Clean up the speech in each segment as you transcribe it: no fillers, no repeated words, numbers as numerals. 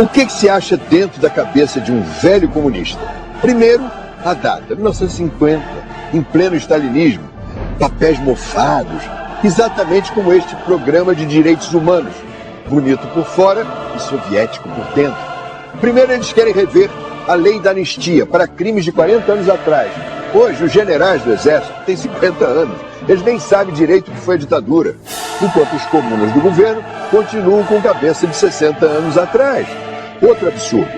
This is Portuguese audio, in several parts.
O que se acha dentro da cabeça de um velho comunista? Primeiro, a data, 1950, em pleno stalinismo, papéis mofados, exatamente como este programa de direitos humanos, bonito por fora e soviético por dentro. Primeiro, eles querem rever a lei da anistia para crimes de 40 anos atrás. Hoje, os generais do exército têm 50 anos. Eles nem sabem direito o que foi a ditadura. Enquanto os comunas do governo continuam com cabeça de 60 anos atrás. Outro absurdo.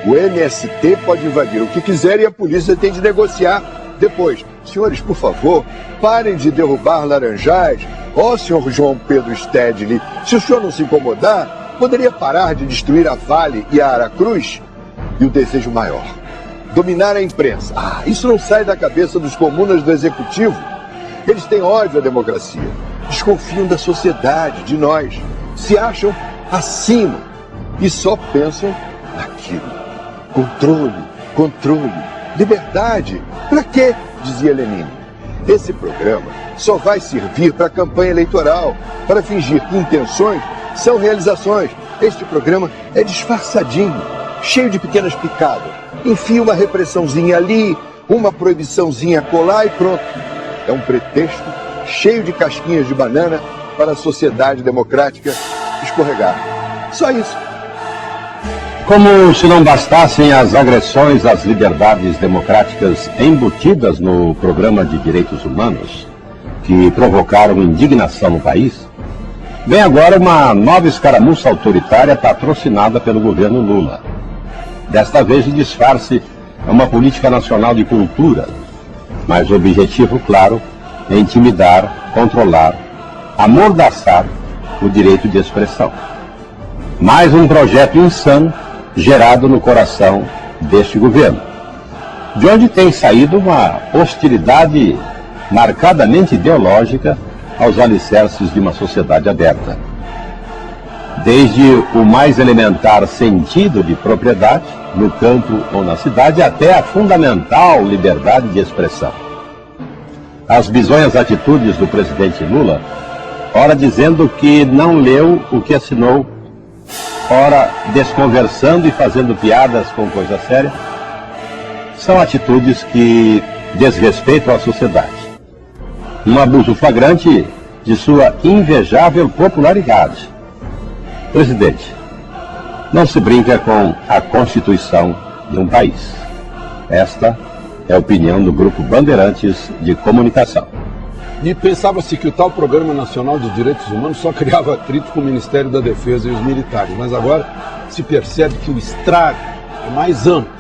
O MST pode invadir o que quiser e a polícia tem de negociar depois. Senhores, por favor, parem de derrubar laranjais. Ó, senhor João Pedro Stedley, se o senhor não se incomodar, poderia parar de destruir a Vale e a Aracruz? E o desejo maior, dominar a imprensa. Isso não sai da cabeça dos comunas do executivo. Eles têm ódio à democracia, desconfiam da sociedade, de nós, se acham acima e só pensam naquilo. Controle, liberdade. Para quê? Dizia Lenin. Esse programa só vai servir para a campanha eleitoral, para fingir que intenções são realizações. Este programa é disfarçadinho, cheio de pequenas picadas. Enfia uma repressãozinha ali, uma proibiçãozinha colar e pronto. É um pretexto cheio de casquinhas de banana para a sociedade democrática escorregar. Só isso. Como se não bastassem as agressões às liberdades democráticas embutidas no programa de direitos humanos, que provocaram indignação no país, vem agora uma nova escaramuça autoritária patrocinada pelo governo Lula. Desta vez o disfarce é uma política nacional de cultura, mas o objetivo, claro, é intimidar, controlar, amordaçar o direito de expressão. Mais um projeto insano gerado no coração deste governo, de onde tem saído uma hostilidade marcadamente ideológica aos alicerces de uma sociedade aberta. Desde o mais elementar sentido de propriedade, no campo ou na cidade, até a fundamental liberdade de expressão. As bizonhas atitudes do presidente Lula, ora dizendo que não leu o que assinou, ora desconversando e fazendo piadas com coisa séria, são atitudes que desrespeitam a sociedade. Um abuso flagrante de sua invejável popularidade. Presidente, não se brinca com a Constituição de um país. Esta é a opinião do Grupo Bandeirantes de Comunicação. E pensava-se que o tal Programa Nacional de Direitos Humanos só criava atrito com o Ministério da Defesa e os militares, mas agora se percebe que o estrago é mais amplo.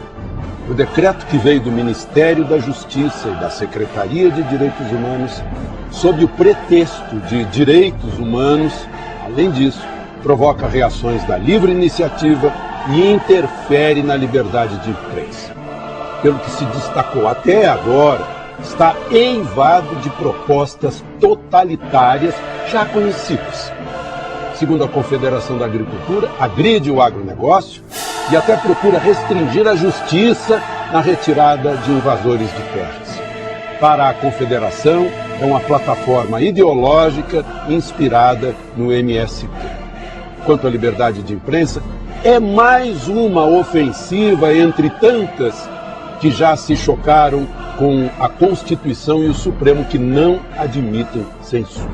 O decreto que veio do Ministério da Justiça e da Secretaria de Direitos Humanos, sob o pretexto de direitos humanos, além disso, provoca reações da livre iniciativa e interfere na liberdade de imprensa. Pelo que se destacou até agora, está eivado de propostas totalitárias já conhecidas. Segundo a Confederação da Agricultura, agride o agronegócio e até procura restringir a justiça na retirada de invasores de terras. Para a Confederação, é uma plataforma ideológica inspirada no MST. Quanto à liberdade de imprensa, é mais uma ofensiva entre tantas que já se chocaram com a Constituição e o Supremo, que não admitem censura.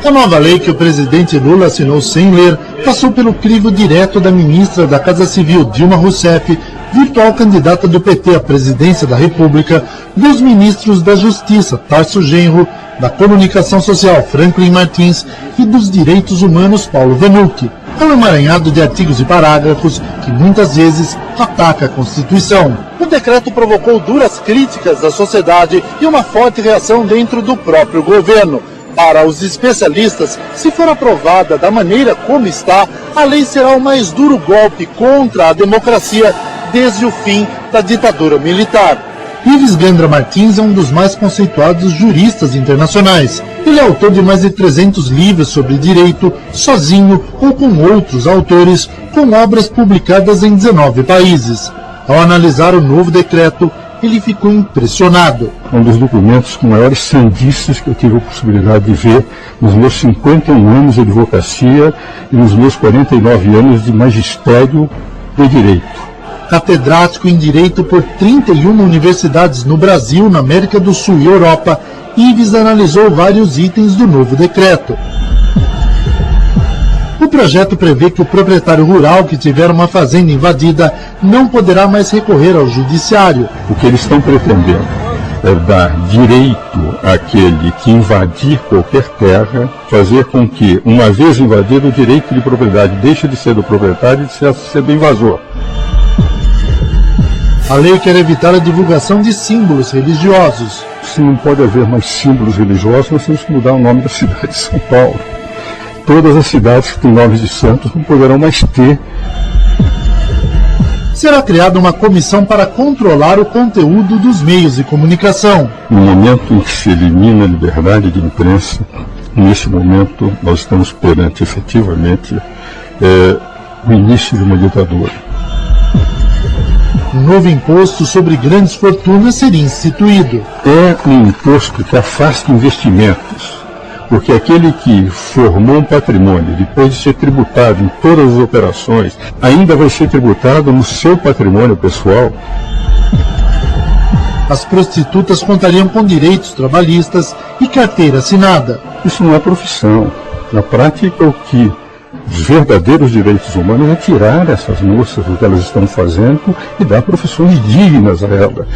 A nova lei que o presidente Lula assinou sem ler passou pelo crivo direto da ministra da Casa Civil, Dilma Rousseff, virtual candidata do PT à presidência da República, dos ministros da Justiça, Tarso Genro, da Comunicação Social, Franklin Martins, e dos Direitos Humanos, Paulo Vanucci. É um emaranhado de artigos e parágrafos que muitas vezes ataca a Constituição. O decreto provocou duras críticas da sociedade e uma forte reação dentro do próprio governo. Para os especialistas, se for aprovada da maneira como está, a lei será o mais duro golpe contra a democracia desde o fim da ditadura militar. Ives Gandra Martins é um dos mais conceituados juristas internacionais. Ele é autor de mais de 300 livros sobre direito, sozinho ou com outros autores, com obras publicadas em 19 países. Ao analisar o novo decreto, ele ficou impressionado. Um dos documentos com maiores sandices que eu tive a possibilidade de ver nos meus 51 anos de advocacia e nos meus 49 anos de magistério de direito. Catedrático em Direito por 31 universidades no Brasil, na América do Sul e Europa, Ives analisou vários itens do novo decreto. O projeto prevê que o proprietário rural que tiver uma fazenda invadida não poderá mais recorrer ao judiciário. O que eles estão pretendendo é dar direito àquele que invadir qualquer terra, fazer com que, uma vez invadido, o direito de propriedade deixe de ser do proprietário e de ser do invasor. A lei quer evitar a divulgação de símbolos religiosos. Se não pode haver mais símbolos religiosos, nós temos que mudar o nome da cidade de São Paulo. Todas as cidades que têm nomes de santos não poderão mais ter. Será criada uma comissão para controlar o conteúdo dos meios de comunicação. No momento em que se elimina a liberdade de imprensa, nesse momento nós estamos perante, efetivamente, o início de uma ditadura. Um novo imposto sobre grandes fortunas seria instituído. É um imposto que afasta investimentos, porque aquele que formou um patrimônio, depois de ser tributado em todas as operações, ainda vai ser tributado no seu patrimônio pessoal. As prostitutas contariam com direitos trabalhistas e carteira assinada. Isso não é profissão. Na prática, o que os verdadeiros direitos humanos é tirar essas moças do que elas estão fazendo e dar profissões dignas a elas.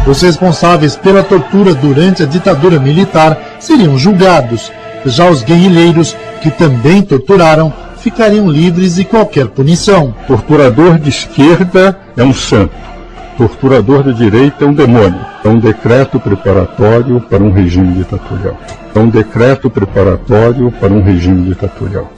Os responsáveis pela tortura durante a ditadura militar seriam julgados. Já os guerrilheiros, que também torturaram, ficariam livres de qualquer punição. Torturador de esquerda é um santo. Torturador de direita é um demônio. É um decreto preparatório para um regime ditatorial. É um decreto preparatório para um regime ditatorial.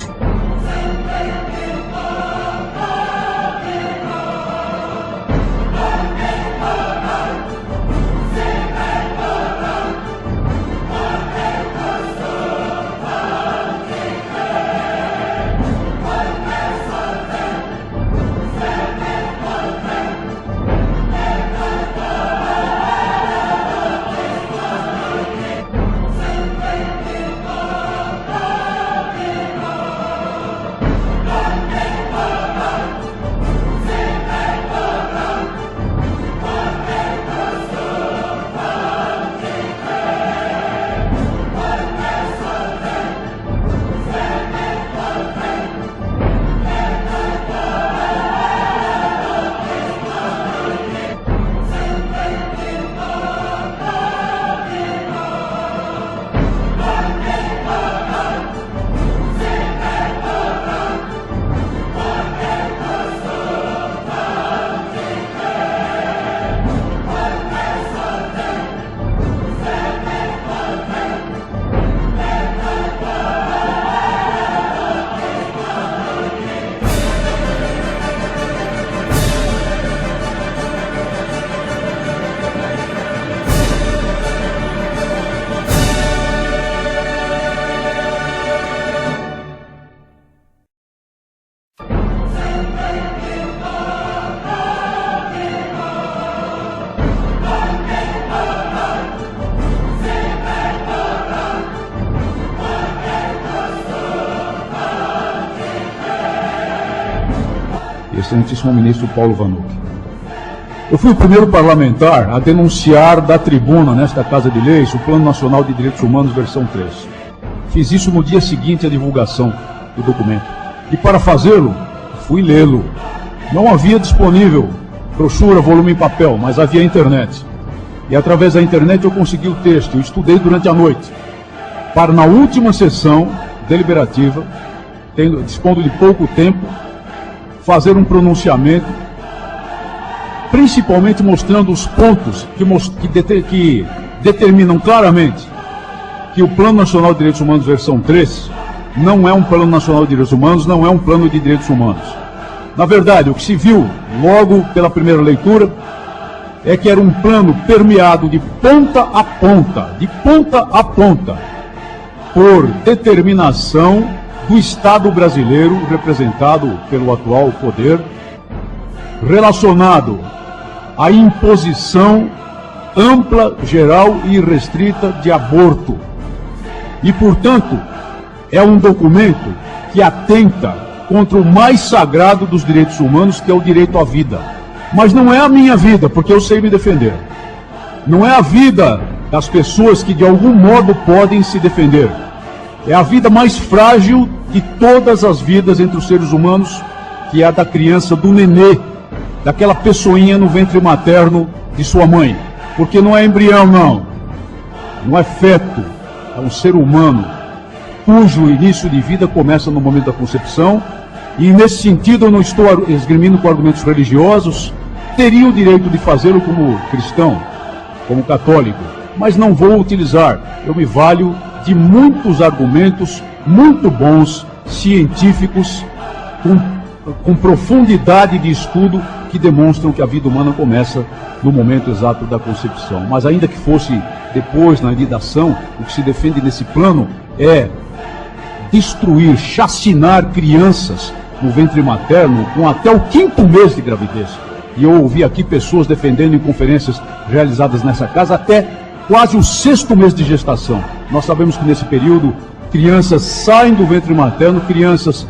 Excelentíssimo ministro Paulo Vanuc. Eu fui o primeiro parlamentar a denunciar da tribuna, nesta Casa de Leis, o Plano Nacional de Direitos Humanos, versão 3. Fiz isso no dia seguinte à divulgação do documento. E para fazê-lo, fui lê-lo. Não havia disponível brochura, volume em papel, mas havia internet. E através da internet eu consegui o texto, eu estudei durante a noite. Para na última sessão deliberativa, dispondo de pouco tempo, fazer um pronunciamento, principalmente mostrando os pontos que determinam claramente que o Plano Nacional de Direitos Humanos, versão 3, não é um Plano Nacional de Direitos Humanos, não é um plano de direitos humanos. Na verdade, o que se viu logo pela primeira leitura é que era um plano permeado de ponta a ponta, por determinação do Estado brasileiro, representado pelo atual poder, relacionado a imposição ampla, geral e irrestrita de aborto. E, portanto, é um documento que atenta contra o mais sagrado dos direitos humanos, que é o direito à vida. Mas não é a minha vida, porque eu sei me defender. Não é a vida das pessoas que de algum modo podem se defender. É a vida mais frágil de todas as vidas entre os seres humanos, que é a da criança, do nenê, daquela pessoinha no ventre materno de sua mãe. Porque não é embrião, não. Não é feto. É um ser humano, cujo início de vida começa no momento da concepção. E nesse sentido eu não estou esgrimindo com argumentos religiosos. Teria o direito de fazê-lo como cristão, como católico, mas não vou utilizar. Eu me valho de muitos argumentos muito bons, científicos, com profundidade de estudo, que demonstram que a vida humana começa no momento exato da concepção. Mas ainda que fosse depois, na nidação, o que se defende nesse plano é destruir, chacinar crianças no ventre materno com até o 5º mês de gravidez. E eu ouvi aqui pessoas defendendo em conferências realizadas nessa casa até quase o 6º mês de gestação. Nós sabemos que nesse período crianças saem do ventre materno, crianças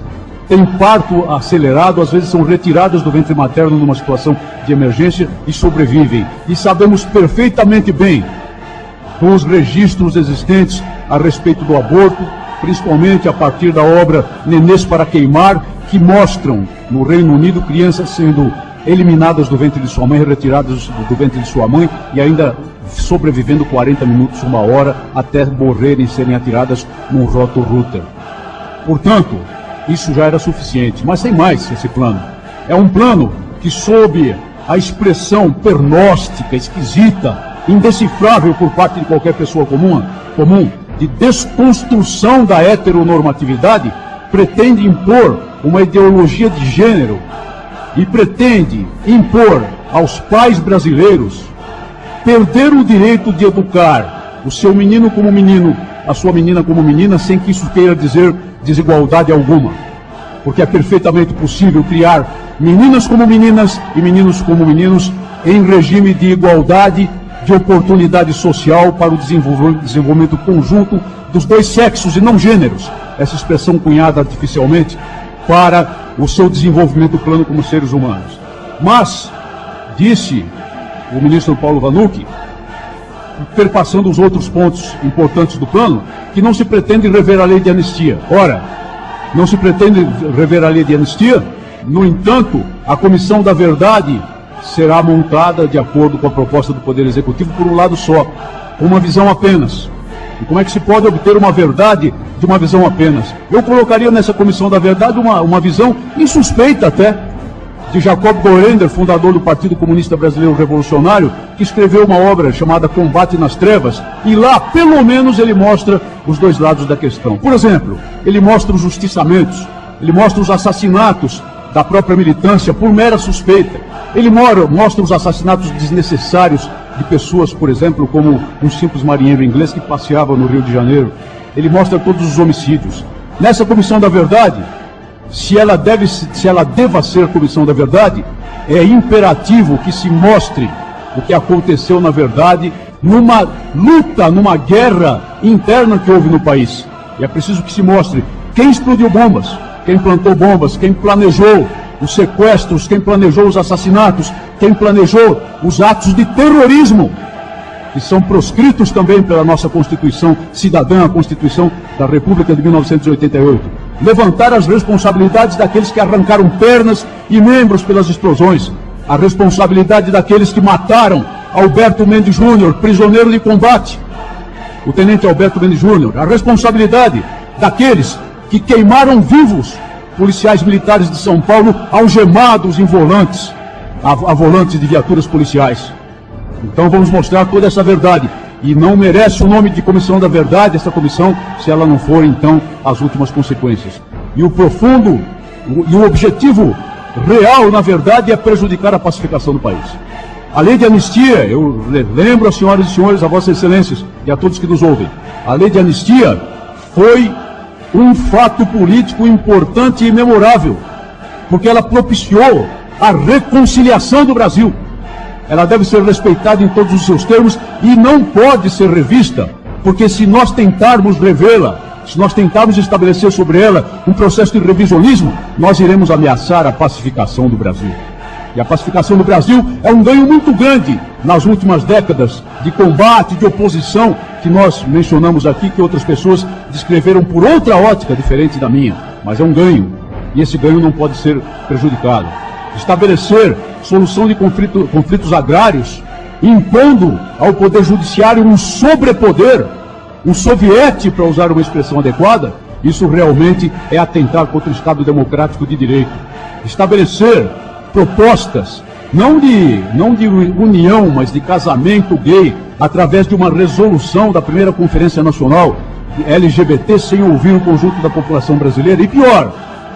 têm parto acelerado, às vezes são retiradas do ventre materno numa situação de emergência e sobrevivem. E sabemos perfeitamente bem dos registros existentes a respeito do aborto, principalmente a partir da obra Nenês para Queimar, que mostram no Reino Unido crianças sendo eliminadas do ventre de sua mãe, retiradas do ventre de sua mãe e ainda sobrevivendo 40 minutos, 1 hora, até morrerem e serem atiradas num Roto-Rooter. Portanto, isso já era suficiente, mas tem mais esse plano. É um plano que, sob a expressão pernóstica, esquisita, indecifrável por parte de qualquer pessoa comum, de desconstrução da heteronormatividade, pretende impor uma ideologia de gênero e pretende impor aos pais brasileiros perder o direito de educar o seu menino como menino, a sua menina como menina, sem que isso queira dizer desigualdade alguma. Porque é perfeitamente possível criar meninas como meninas e meninos como meninos em regime de igualdade, de oportunidade social para o desenvolvimento conjunto dos dois sexos e não gêneros. Essa expressão cunhada artificialmente para o seu desenvolvimento plano como seres humanos. Mas, disse o ministro Paulo Vanucchi, perpassando os outros pontos importantes do plano, que não se pretende rever a lei de anistia. Ora, não se pretende rever a lei de anistia, no entanto, a Comissão da Verdade será montada de acordo com a proposta do Poder Executivo por um lado só, com uma visão apenas. E como é que se pode obter uma verdade de uma visão apenas? Eu colocaria nessa Comissão da Verdade uma visão insuspeita até, de Jacob Gorender, fundador do Partido Comunista Brasileiro Revolucionário, que escreveu uma obra chamada Combate nas Trevas, e lá, pelo menos, ele mostra os dois lados da questão. Por exemplo, ele mostra os justiçamentos, ele mostra os assassinatos da própria militância por mera suspeita. Ele mostra os assassinatos desnecessários de pessoas, por exemplo, como um simples marinheiro inglês que passeava no Rio de Janeiro. Ele mostra todos os homicídios. Nessa Comissão da Verdade, se ela deva ser Comissão da Verdade, é imperativo que se mostre o que aconteceu na verdade numa luta, numa guerra interna que houve no país. E é preciso que se mostre quem explodiu bombas, quem plantou bombas, quem planejou os sequestros, quem planejou os assassinatos, quem planejou os atos de terrorismo, que são proscritos também pela nossa Constituição Cidadã, a Constituição da República de 1988. Levantar as responsabilidades daqueles que arrancaram pernas e membros pelas explosões. A responsabilidade daqueles que mataram Alberto Mendes Júnior, prisioneiro de combate. O tenente Alberto Mendes Júnior. A responsabilidade daqueles que queimaram vivos policiais militares de São Paulo, algemados em volantes, a volantes de viaturas policiais. Então vamos mostrar toda essa verdade. E não merece o nome de Comissão da Verdade, essa comissão, se ela não for, então, as últimas consequências. E o profundo, e o objetivo real, na verdade, é prejudicar a pacificação do país. A lei de anistia, eu lembro às senhoras e senhores, a vossas excelências, e a todos que nos ouvem, a lei de anistia foi um fato político importante e memorável, porque ela propiciou a reconciliação do Brasil. ela deve ser respeitada em todos os seus termos e não pode ser revista, porque se nós tentarmos revê-la, se nós tentarmos estabelecer sobre ela um processo de revisionismo, nós iremos ameaçar a pacificação do Brasil. E a pacificação do Brasil é um ganho muito grande nas últimas décadas de combate, de oposição, que nós mencionamos aqui, que outras pessoas descreveram por outra ótica diferente da minha. Mas é um ganho, e esse ganho não pode ser prejudicado. Estabelecer solução de conflitos agrários, impondo ao Poder Judiciário um sobrepoder, um soviete, para usar uma expressão adequada, isso realmente é atentar contra o Estado Democrático de Direito. Estabelecer propostas, não de união, mas de casamento gay, através de uma resolução da primeira Conferência Nacional LGBT, sem ouvir o conjunto da população brasileira, e pior,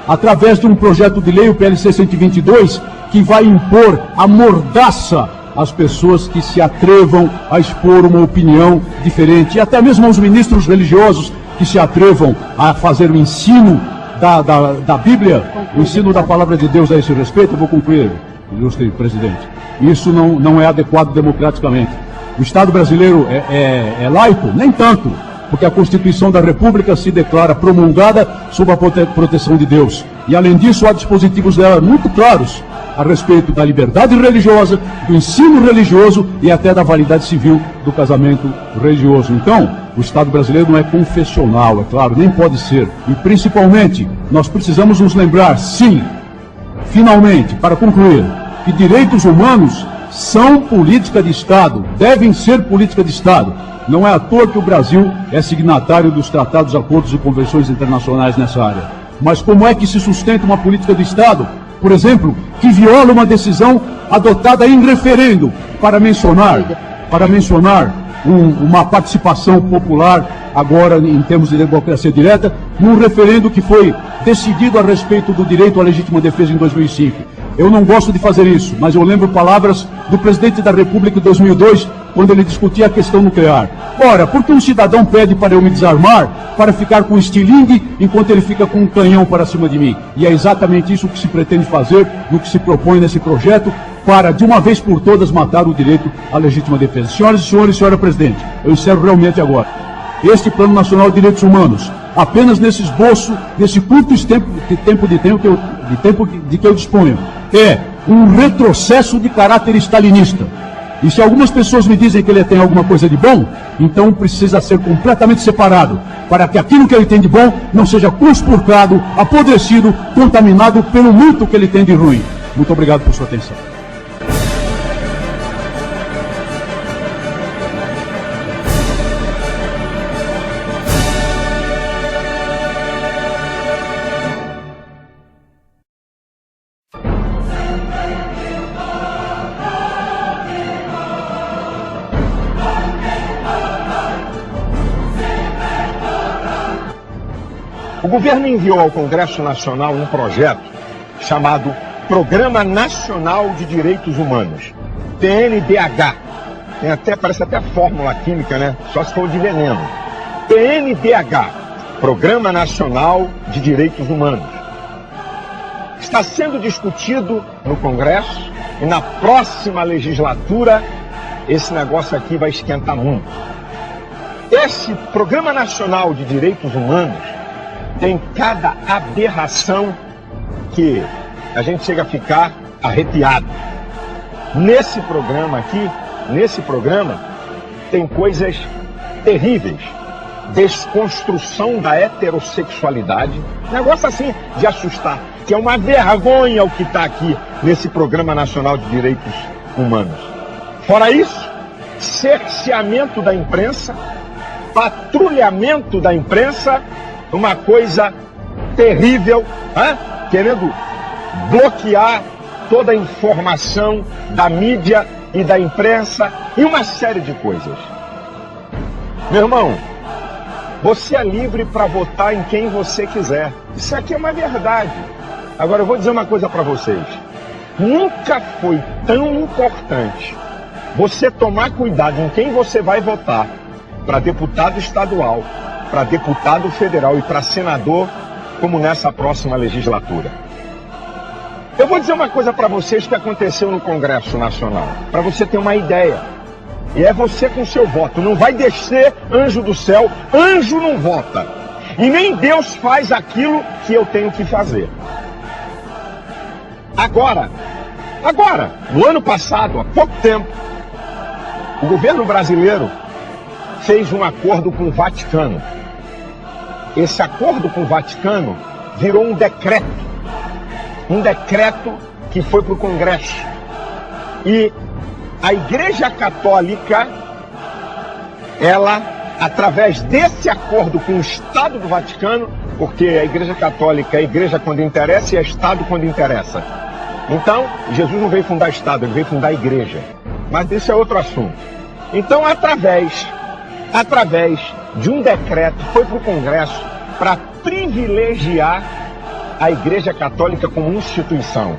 através de um projeto de lei, o PLC 122, que vai impor a mordaça às pessoas que se atrevam a expor uma opinião diferente, e até mesmo aos ministros religiosos que se atrevam a fazer o ensino da Bíblia, o ensino da palavra de Deus a esse respeito. Eu vou concluir, ilustre presidente. Isso não é adequado democraticamente. O Estado brasileiro é laico? Nem tanto, porque a Constituição da República se declara promulgada sob a proteção de Deus. E além disso, há dispositivos dela muito claros a respeito da liberdade religiosa, do ensino religioso e até da validade civil do casamento religioso. Então, o Estado brasileiro não é confessional, é claro, nem pode ser. E principalmente, nós precisamos nos lembrar, sim, finalmente, para concluir, que direitos humanos são política de Estado, devem ser política de Estado. Não é à toa que o Brasil é signatário dos tratados, acordos e convenções internacionais nessa área. Mas como é que se sustenta uma política de Estado, por exemplo, que viola uma decisão adotada em referendo, para mencionar uma participação popular, agora em termos de democracia direta, num referendo que foi decidido a respeito do direito à legítima defesa em 2005. Eu não gosto de fazer isso, mas eu lembro palavras do presidente da República em 2002, quando ele discutia a questão nuclear. Ora, por que um cidadão pede para eu me desarmar, para ficar com estilingue, enquanto ele fica com um canhão para cima de mim? E é exatamente isso que se pretende fazer, no que se propõe nesse projeto, para, de uma vez por todas, matar o direito à legítima defesa. Senhoras e senhores, senhora presidente, eu encerro realmente agora. Este Plano Nacional de Direitos Humanos, apenas nesse esboço, nesse curto tempo de que eu disponho, é um retrocesso de caráter stalinista. E se algumas pessoas me dizem que ele tem alguma coisa de bom, então precisa ser completamente separado, para que aquilo que ele tem de bom não seja conspurcado, apodrecido, contaminado pelo muito que ele tem de ruim. Muito obrigado por sua atenção. O governo enviou ao Congresso Nacional um projeto chamado Programa Nacional de Direitos Humanos, PNDH. Parece até fórmula química, né? Só se for de veneno. PNDH, Programa Nacional de Direitos Humanos. Está sendo discutido no Congresso e na próxima legislatura esse negócio aqui vai esquentar muito. Esse Programa Nacional de Direitos Humanos tem cada aberração que a gente chega a ficar arrepiado. Nesse programa tem coisas terríveis. Desconstrução da heterossexualidade, negócio assim de assustar, que é uma vergonha o que está aqui nesse Programa Nacional de Direitos Humanos. Fora isso, cerceamento da imprensa, patrulhamento da imprensa, uma coisa terrível, querendo bloquear toda a informação da mídia e da imprensa e uma série de coisas. Meu irmão, você é livre para votar em quem você quiser. Isso aqui é uma verdade. Agora eu vou dizer uma coisa para vocês. Nunca foi tão importante você tomar cuidado em quem você vai votar para deputado estadual, para deputado federal e para senador, como nessa próxima legislatura. Eu vou dizer uma coisa para vocês que aconteceu no Congresso Nacional, para você ter uma ideia. E é você com seu voto. Não vai descer anjo do céu, anjo não vota. E nem Deus faz aquilo que eu tenho que fazer. Agora, no ano passado, há pouco tempo, o governo brasileiro fez um acordo com o Vaticano. Esse acordo com o Vaticano virou um decreto que foi para o Congresso. E a Igreja Católica, ela, através desse acordo com o Estado do Vaticano, porque a Igreja Católica é igreja quando interessa e é Estado quando interessa. Então, Jesus não veio fundar Estado, ele veio fundar a igreja. Mas esse é outro assunto. Então, através de um decreto, foi para o Congresso para privilegiar a Igreja Católica como instituição,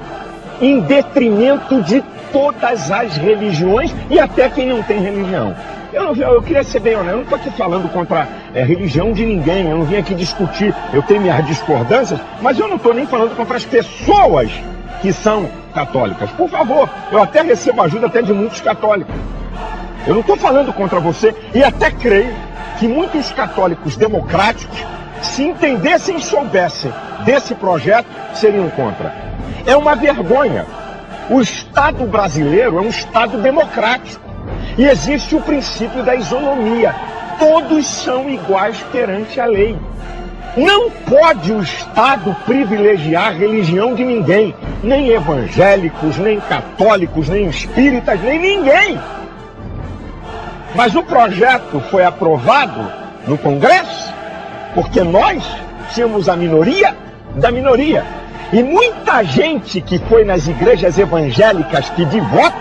em detrimento de todas as religiões e até quem não tem religião. Eu queria ser bem honesto, eu não estou aqui falando contra a religião de ninguém, eu não vim aqui discutir, eu tenho minhas discordâncias, mas eu não estou nem falando contra as pessoas que são católicas. Por favor, eu até recebo ajuda até de muitos católicos. Eu não estou falando contra você e até creio que muitos católicos democráticos, se entendessem e soubessem desse projeto, seriam contra. É uma vergonha. O Estado brasileiro é um Estado democrático e existe o princípio da isonomia. Todos são iguais perante a lei. Não pode o Estado privilegiar a religião de ninguém, nem evangélicos, nem católicos, nem espíritas, nem ninguém. Mas o projeto foi aprovado no Congresso porque nós tínhamos a minoria da minoria. E muita gente que foi nas igrejas evangélicas que de voto,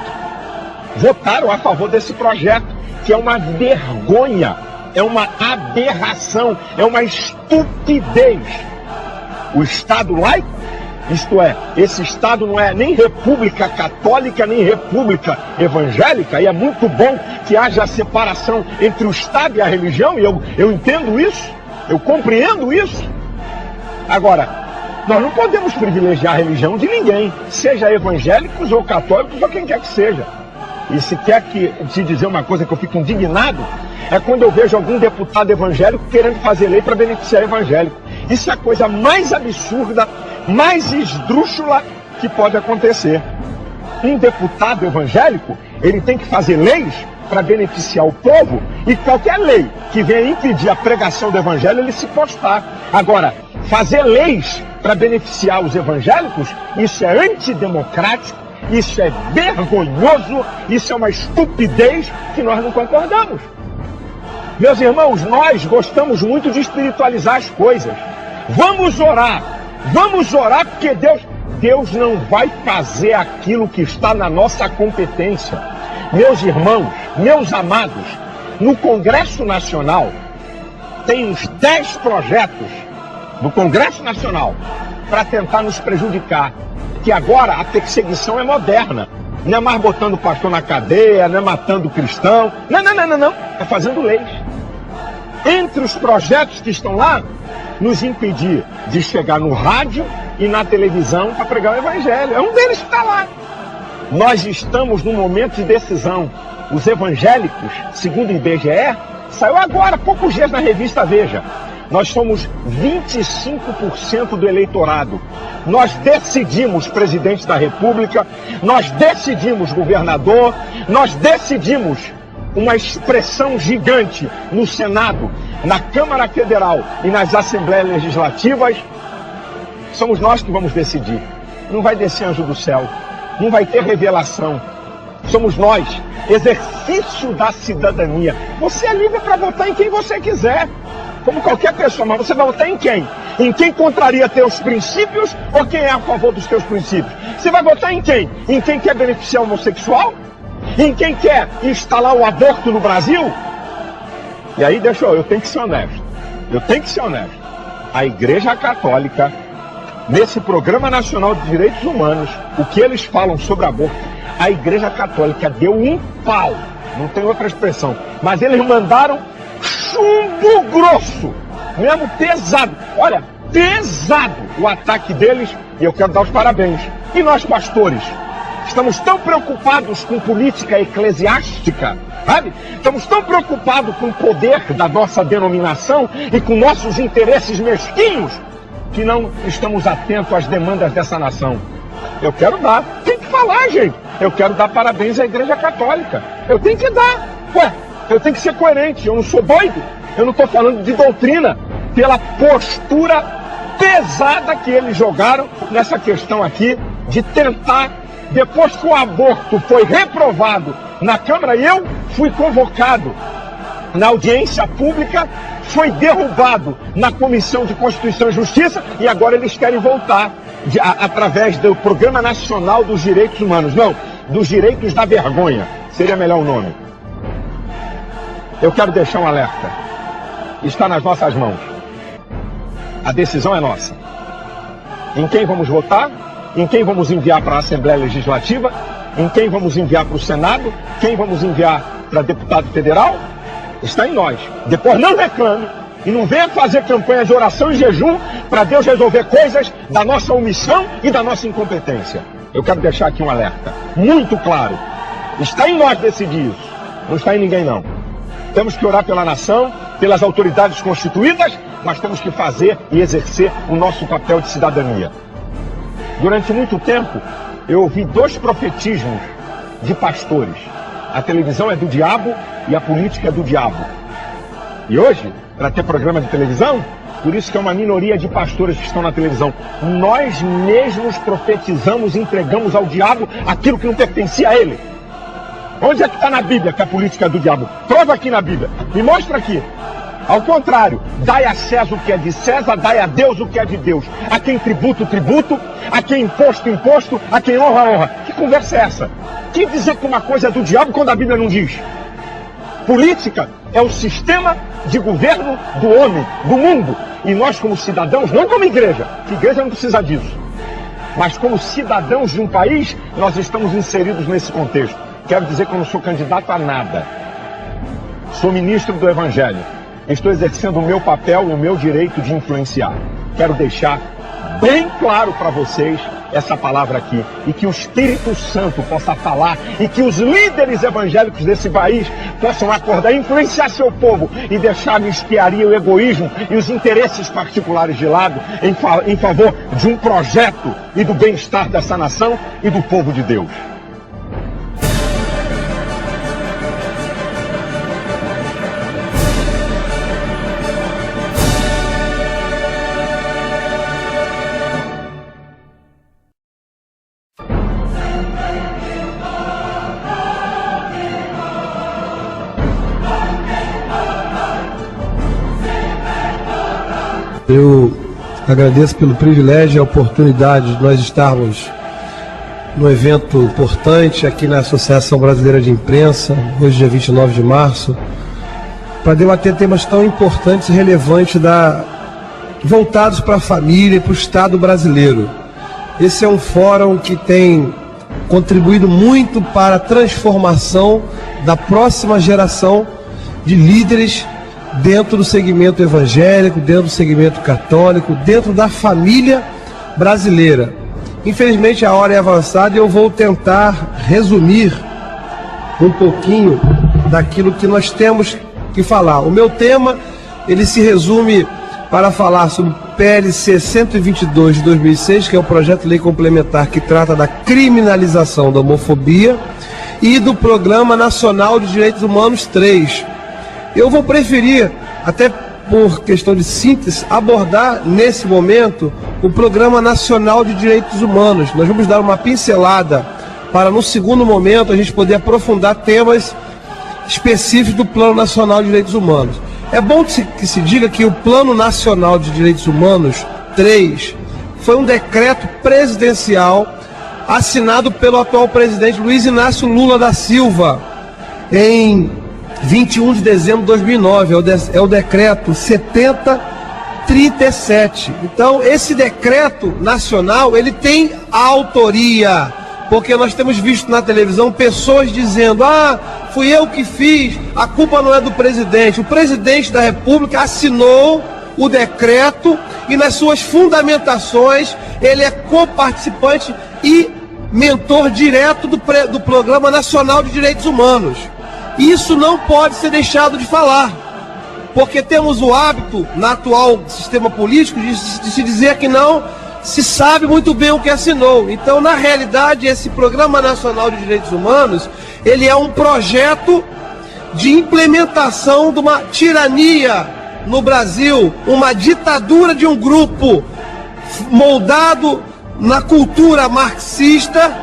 votaram a favor desse projeto, que é uma vergonha, é uma aberração, é uma estupidez. O Estado laico, isto é, esse Estado não é nem república católica, nem república evangélica, e é muito bom que haja separação entre o Estado e a religião, e eu entendo isso, eu compreendo isso. Agora, nós não podemos privilegiar a religião de ninguém, seja evangélicos ou católicos ou quem quer que seja. E se quer te dizer uma coisa que eu fico indignado, é quando eu vejo algum deputado evangélico querendo fazer lei para beneficiar evangélico. Isso é a coisa mais absurda, mais esdrúxula que pode acontecer. Um deputado evangélico, ele tem que fazer leis para beneficiar o povo, e qualquer lei que venha impedir a pregação do evangelho, ele se postar. Agora, fazer leis para beneficiar os evangélicos, isso é antidemocrático, isso é vergonhoso, isso é uma estupidez que nós não concordamos. Meus irmãos, nós gostamos muito de espiritualizar as coisas. Vamos orar porque Deus não vai fazer aquilo que está na nossa competência. Meus irmãos, meus amados, no Congresso Nacional tem uns 10 projetos do Congresso Nacional para tentar nos prejudicar. Que agora a perseguição é moderna. Não é mais botando o pastor na cadeia, não é matando o cristão. Não. É fazendo leis. Entre os projetos que estão lá, nos impedir de chegar no rádio e na televisão para pregar o evangelho. É um deles que está lá. Nós estamos num momento de decisão. Os evangélicos, segundo o IBGE, saiu agora, há poucos dias na revista Veja. Nós somos 25% do eleitorado. Nós decidimos presidente da República, nós decidimos governador, nós decidimos uma expressão gigante no Senado, na Câmara Federal e nas Assembleias Legislativas. Somos nós que vamos decidir. Não vai descer anjo do céu, não vai ter revelação. Somos nós, exercício da cidadania. Você é livre para votar em quem você quiser, como qualquer pessoa, mas você vai votar em quem? Em quem contraria teus princípios ou quem é a favor dos teus princípios? Você vai votar em quem? Em quem quer beneficiar o homossexual? Em quem quer instalar o aborto no Brasil? E aí, eu tenho que ser honesto. A Igreja Católica, nesse Programa Nacional de Direitos Humanos, o que eles falam sobre aborto, a Igreja Católica deu um pau, não tem outra expressão, mas eles mandaram chumbo grosso, mesmo pesado. Olha, pesado o ataque deles, e eu quero dar os parabéns. E nós, pastores, estamos tão preocupados com política eclesiástica, sabe? Estamos tão preocupados com o poder da nossa denominação e com nossos interesses mesquinhos que não estamos atentos às demandas dessa nação. Eu quero dar, tem que falar, gente. Eu quero dar parabéns à Igreja Católica. Eu tenho que dar. Ué, eu tenho que ser coerente. Eu não sou doido. Eu não estou falando de doutrina. Pela postura pesada que eles jogaram nessa questão aqui de tentar, depois que o aborto foi reprovado na Câmara, eu fui convocado na audiência pública, foi derrubado na Comissão de Constituição e Justiça e agora eles querem voltar através do Programa Nacional dos Direitos Humanos. Não, dos Direitos da Vergonha, seria melhor o nome. Eu quero deixar um alerta. Está nas nossas mãos. A decisão é nossa. Em quem vamos votar, em quem vamos enviar para a Assembleia Legislativa, em quem vamos enviar para o Senado, quem vamos enviar para deputado federal, está em nós. Depois não reclame e não venha fazer campanha de oração e jejum para Deus resolver coisas da nossa omissão e da nossa incompetência. Eu quero deixar aqui um alerta muito claro. Está em nós decidir isso. Não está em ninguém, não. Temos que orar pela nação, pelas autoridades constituídas, mas temos que fazer e exercer o nosso papel de cidadania. Durante muito tempo, eu ouvi 2 profetismos de pastores. A televisão é do diabo e a política é do diabo. E hoje, para ter programa de televisão, por isso que é uma minoria de pastores que estão na televisão, nós mesmos profetizamos e entregamos ao diabo aquilo que não pertencia a ele. Onde é que está na Bíblia que a política é do diabo? Prova aqui na Bíblia. Me mostra aqui. Ao contrário, dai a César o que é de César, dai a Deus o que é de Deus. A quem tributo, tributo. A quem imposto, imposto. A quem honra, honra. Que conversa é essa? Que dizer que uma coisa é do diabo quando a Bíblia não diz? Política é o sistema de governo do homem, do mundo. E nós como cidadãos, não como igreja, que igreja não precisa disso, mas como cidadãos de um país, nós estamos inseridos nesse contexto. Quero dizer que eu não sou candidato a nada. Sou ministro do Evangelho. Estou exercendo o meu papel e o meu direito de influenciar. Quero deixar bem claro para vocês essa palavra aqui. E que o Espírito Santo possa falar e que os líderes evangélicos desse país possam acordar, influenciar seu povo e deixar a mesquinharia, o egoísmo e os interesses particulares de lado em favor de um projeto e do bem-estar dessa nação e do povo de Deus. Eu agradeço pelo privilégio e a oportunidade de nós estarmos num evento importante aqui na Associação Brasileira de Imprensa, hoje dia 29 de março, para debater temas tão importantes e relevantes voltados para a família e para o Estado brasileiro. Esse é um fórum que tem contribuído muito para a transformação da próxima geração de líderes dentro do segmento evangélico, dentro do segmento católico, dentro da família brasileira. Infelizmente a hora é avançada e eu vou tentar resumir um pouquinho daquilo que nós temos que falar. O meu tema, ele se resume para falar sobre o PLC 122 de 2006, que é o projeto de lei complementar que trata da criminalização da homofobia, e do Programa Nacional de Direitos Humanos 3. Eu vou preferir, até por questão de síntese, abordar nesse momento o Programa Nacional de Direitos Humanos. Nós vamos dar uma pincelada para, no segundo momento, a gente poder aprofundar temas específicos do Plano Nacional de Direitos Humanos. É bom que se diga que o Plano Nacional de Direitos Humanos 3 foi um decreto presidencial assinado pelo atual presidente Luiz Inácio Lula da Silva em 21 de dezembro de 2009, é o decreto 7037. Então, esse decreto nacional, ele tem autoria, porque nós temos visto na televisão pessoas dizendo: fui eu que fiz, a culpa não é do presidente. O presidente da República assinou o decreto e nas suas fundamentações ele é coparticipante e mentor direto do Programa Nacional de Direitos Humanos. Isso não pode ser deixado de falar, porque temos o hábito, na atual sistema político, de se dizer que não se sabe muito bem o que assinou. Então, na realidade, esse Programa Nacional de Direitos Humanos, ele é um projeto de implementação de uma tirania no Brasil, uma ditadura de um grupo moldado na cultura marxista,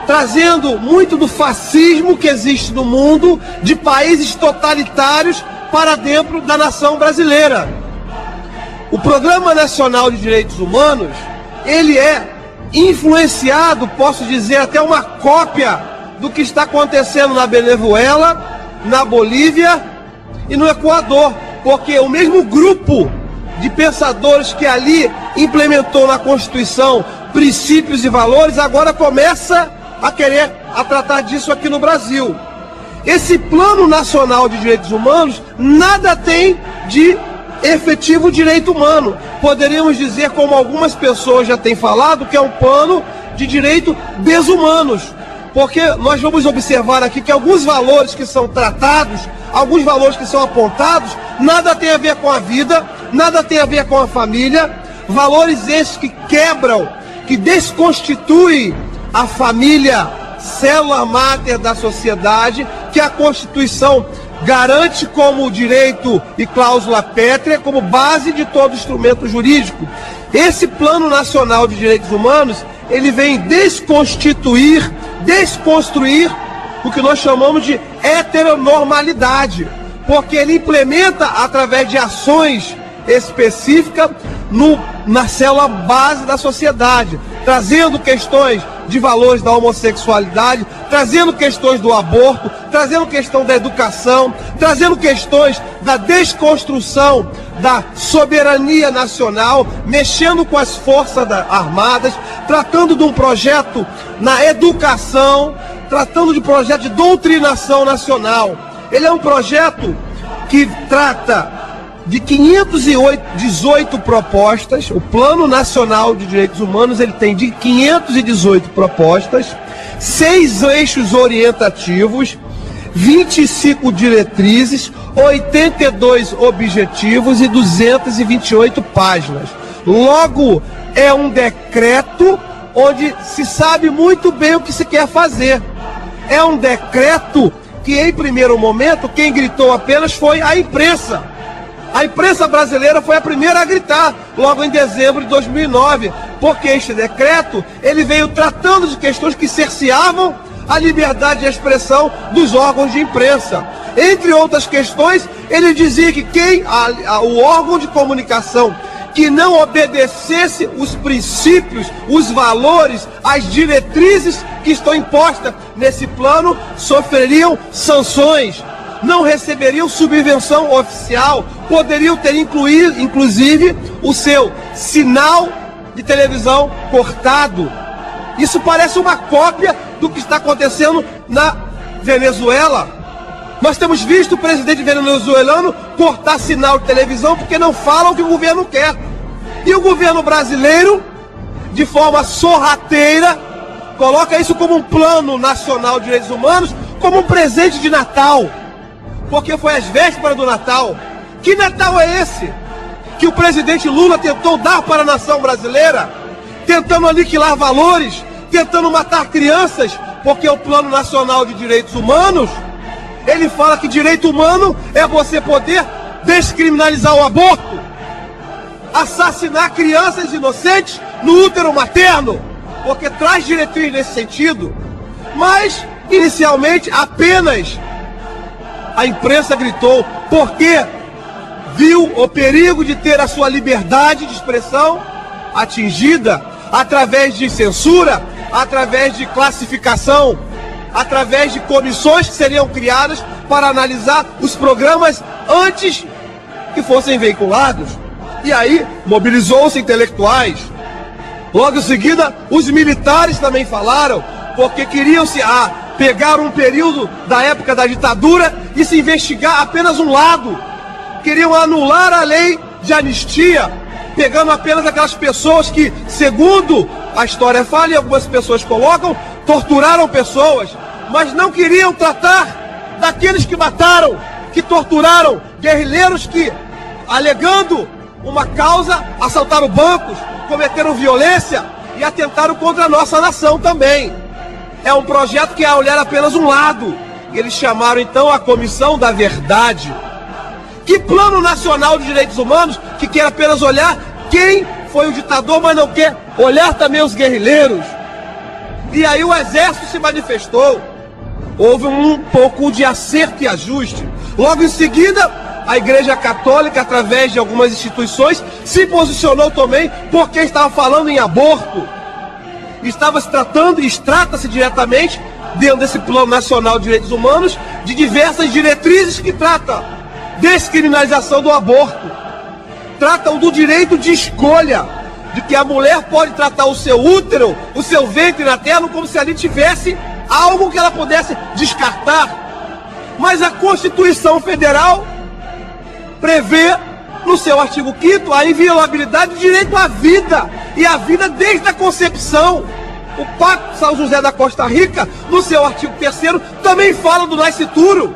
trazendo muito do fascismo que existe no mundo, de países totalitários para dentro da nação brasileira. O Programa Nacional de Direitos Humanos, ele é influenciado, posso dizer, até uma cópia do que está acontecendo na Venezuela, na Bolívia e no Equador, porque o mesmo grupo de pensadores que ali implementou na Constituição princípios e valores, agora começa a querer tratar disso aqui no Brasil. Esse Plano Nacional de Direitos Humanos nada tem de efetivo direito humano. Poderíamos dizer, como algumas pessoas já têm falado, que é um plano de direitos desumanos. Porque nós vamos observar aqui que alguns valores que são tratados, alguns valores que são apontados, nada tem a ver com a vida, nada tem a ver com a família, valores esses que quebram, que desconstituem a família, célula máter da sociedade, que a Constituição garante como direito e cláusula pétrea, como base de todo instrumento jurídico. Esse Plano Nacional de Direitos Humanos, ele vem desconstruir o que nós chamamos de heteronormalidade, porque ele implementa através de ações específicas na célula base da sociedade, trazendo questões de valores da homossexualidade, trazendo questões do aborto, trazendo questão da educação, trazendo questões da desconstrução da soberania nacional, mexendo com as forças armadas, tratando de um projeto na educação, tratando de projeto de doutrinação nacional. Ele é um projeto que trata de 518 propostas. O Plano Nacional de Direitos Humanos, ele tem de 518 propostas, 6 eixos orientativos, 25 diretrizes, 82 objetivos e 228 páginas. Logo, é um decreto onde se sabe muito bem o que se quer fazer. É um decreto que, em primeiro momento, quem gritou apenas foi a imprensa. A imprensa brasileira foi a primeira a gritar, logo em dezembro de 2009, porque este decreto, ele veio tratando de questões que cerceavam a liberdade de expressão dos órgãos de imprensa. Entre outras questões, ele dizia que o órgão de comunicação que não obedecesse os princípios, os valores, as diretrizes que estão impostas nesse plano, sofreriam sanções, não receberiam subvenção oficial, poderiam ter inclusive o seu sinal de televisão cortado. Isso parece uma cópia do que está acontecendo na Venezuela. Nós temos visto o presidente venezuelano cortar sinal de televisão porque não fala o que o governo quer. E o governo brasileiro, de forma sorrateira, coloca isso como um Plano Nacional de Direitos Humanos, como um presente de Natal. Porque foi às vésperas do Natal. Que Natal é esse que o presidente Lula tentou dar para a nação brasileira, tentando aniquilar valores, tentando matar crianças, porque o Plano Nacional de Direitos Humanos, ele fala que direito humano é você poder descriminalizar o aborto, assassinar crianças inocentes no útero materno, porque traz diretriz nesse sentido. Mas, inicialmente, apenas a imprensa gritou, porque viu o perigo de ter a sua liberdade de expressão atingida através de censura, através de classificação, através de comissões que seriam criadas para analisar os programas antes que fossem veiculados. E aí mobilizou-se intelectuais. Logo em seguida, os militares também falaram, porque queriam-se pegar um período da época da ditadura e se investigar apenas um lado. Queriam anular a lei de anistia, pegando apenas aquelas pessoas que, segundo a história fala e algumas pessoas colocam, torturaram pessoas, mas não queriam tratar daqueles que mataram, que torturaram, guerrilheiros que, alegando uma causa, assaltaram bancos, cometeram violência e atentaram contra a nossa nação também. É um projeto que é olhar apenas um lado. Eles chamaram então a Comissão da Verdade. Que plano nacional de direitos humanos que quer apenas olhar quem foi o ditador, mas não quer olhar também os guerrilheiros? E aí o exército se manifestou. Houve um pouco de acerto e ajuste. Logo em seguida, a Igreja Católica, através de algumas instituições, se posicionou também porque estava falando em aborto. Estava se tratando e trata-se diretamente, dentro desse Plano Nacional de Direitos Humanos, de diversas diretrizes que tratam descriminalização do aborto. Tratam do direito de escolha, de que a mulher pode tratar o seu útero, o seu ventre na terra, como se ali tivesse algo que ela pudesse descartar. Mas a Constituição Federal prevê, no seu artigo 5º, a inviolabilidade do direito à vida, e a vida desde a concepção. O Pacto de São José da Costa Rica, no seu artigo 3º, também fala do nascituro,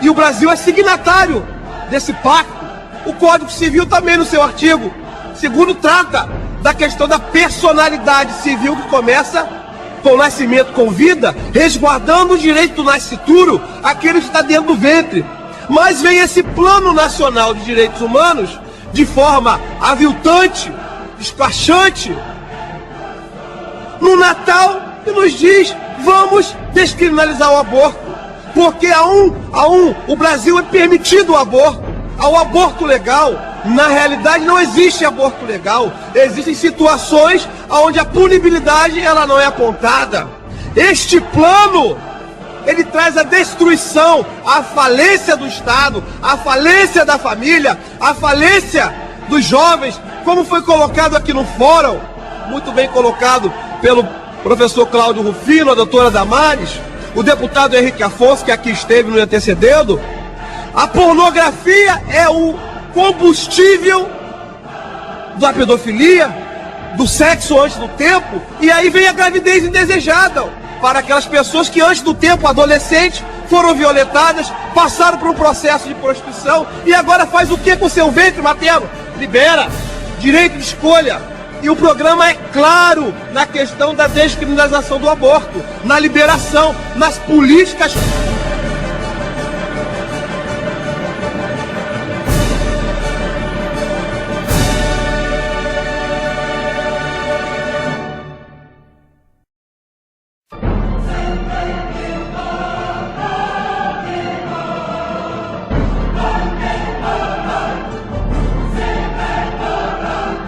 e o Brasil é signatário desse pacto. O Código Civil também, no seu artigo 2º, trata da questão da personalidade civil, que começa com o nascimento com vida, resguardando o direito do nascituro, aquele que está dentro do ventre. Mas vem esse Plano Nacional de Direitos Humanos, de forma aviltante, despachante, no Natal, e nos diz: vamos descriminalizar o aborto, porque o Brasil é permitido o aborto, ao aborto legal. Na realidade não existe aborto legal, existem situações onde a punibilidade ela não é apontada. Este plano, ele traz a destruição, a falência do Estado, a falência da família, a falência dos jovens, como foi colocado aqui no fórum, muito bem colocado pelo professor Cláudio Rufino, a doutora Damares, o deputado Henrique Afonso, que aqui esteve no antecedendo. A pornografia é o combustível da pedofilia, do sexo antes do tempo, e aí vem a gravidez indesejada para aquelas pessoas que antes do tempo, adolescentes, foram violentadas, passaram por um processo de prostituição e agora faz o que com o seu ventre materno? Libera direito de escolha. E o programa é claro na questão da descriminalização do aborto, na liberação, nas políticas.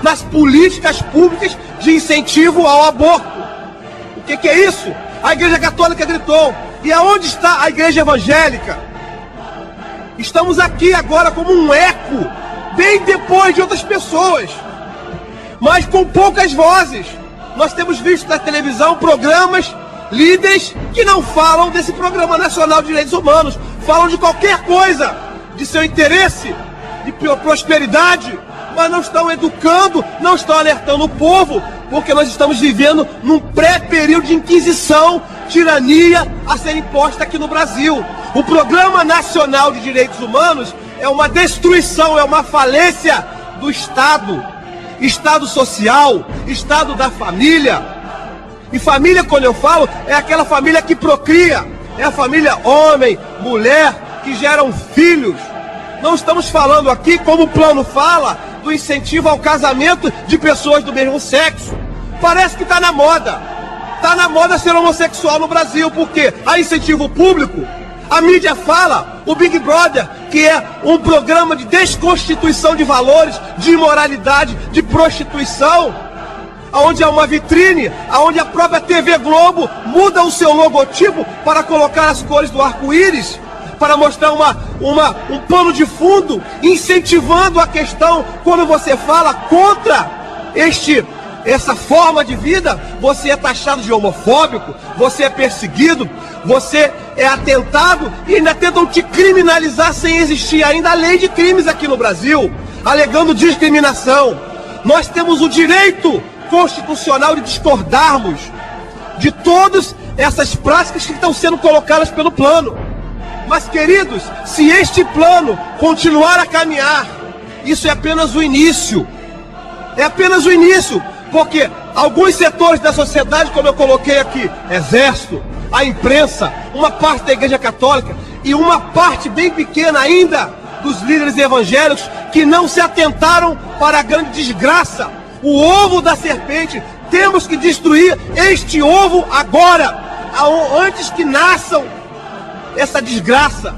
Nas políticas públicas de incentivo ao aborto. O que é isso? A Igreja Católica gritou. E aonde está a Igreja Evangélica? Estamos aqui agora como um eco, bem depois de outras pessoas, mas com poucas vozes. Nós temos visto na televisão programas, líderes que não falam desse Programa Nacional de Direitos Humanos, falam de qualquer coisa, de seu interesse, de prosperidade, mas não estão educando, não estão alertando o povo, porque nós estamos vivendo num pré-período de inquisição, tirania a ser imposta aqui no Brasil. O Programa Nacional de Direitos Humanos é uma destruição, é uma falência do Estado, Estado social, Estado da família. E família, quando eu falo, é aquela família que procria, é a família homem, mulher, que geram filhos. Não estamos falando aqui, como o plano fala, do incentivo ao casamento de pessoas do mesmo sexo. Parece que está na moda. Está na moda ser homossexual no Brasil, porque há incentivo público. A mídia fala, o Big Brother, que é um programa de desconstituição de valores, de imoralidade, de prostituição, onde há uma vitrine, onde a própria TV Globo muda o seu logotipo para colocar as cores do arco-íris, para mostrar um pano de fundo, incentivando a questão. Quando você fala contra essa forma de vida, você é taxado de homofóbico, você é perseguido, você é atentado e ainda tentam te criminalizar sem existir ainda a lei de crimes aqui no Brasil, alegando discriminação. Nós temos o direito constitucional de discordarmos de todas essas práticas que estão sendo colocadas pelo plano. Mas, queridos, se este plano continuar a caminhar, isso é apenas o início. É apenas o início, porque alguns setores da sociedade, como eu coloquei aqui, exército, a imprensa, uma parte da Igreja Católica e uma parte bem pequena ainda dos líderes evangélicos que não se atentaram para a grande desgraça, o ovo da serpente. Temos que destruir este ovo agora, antes que nasçam essa desgraça.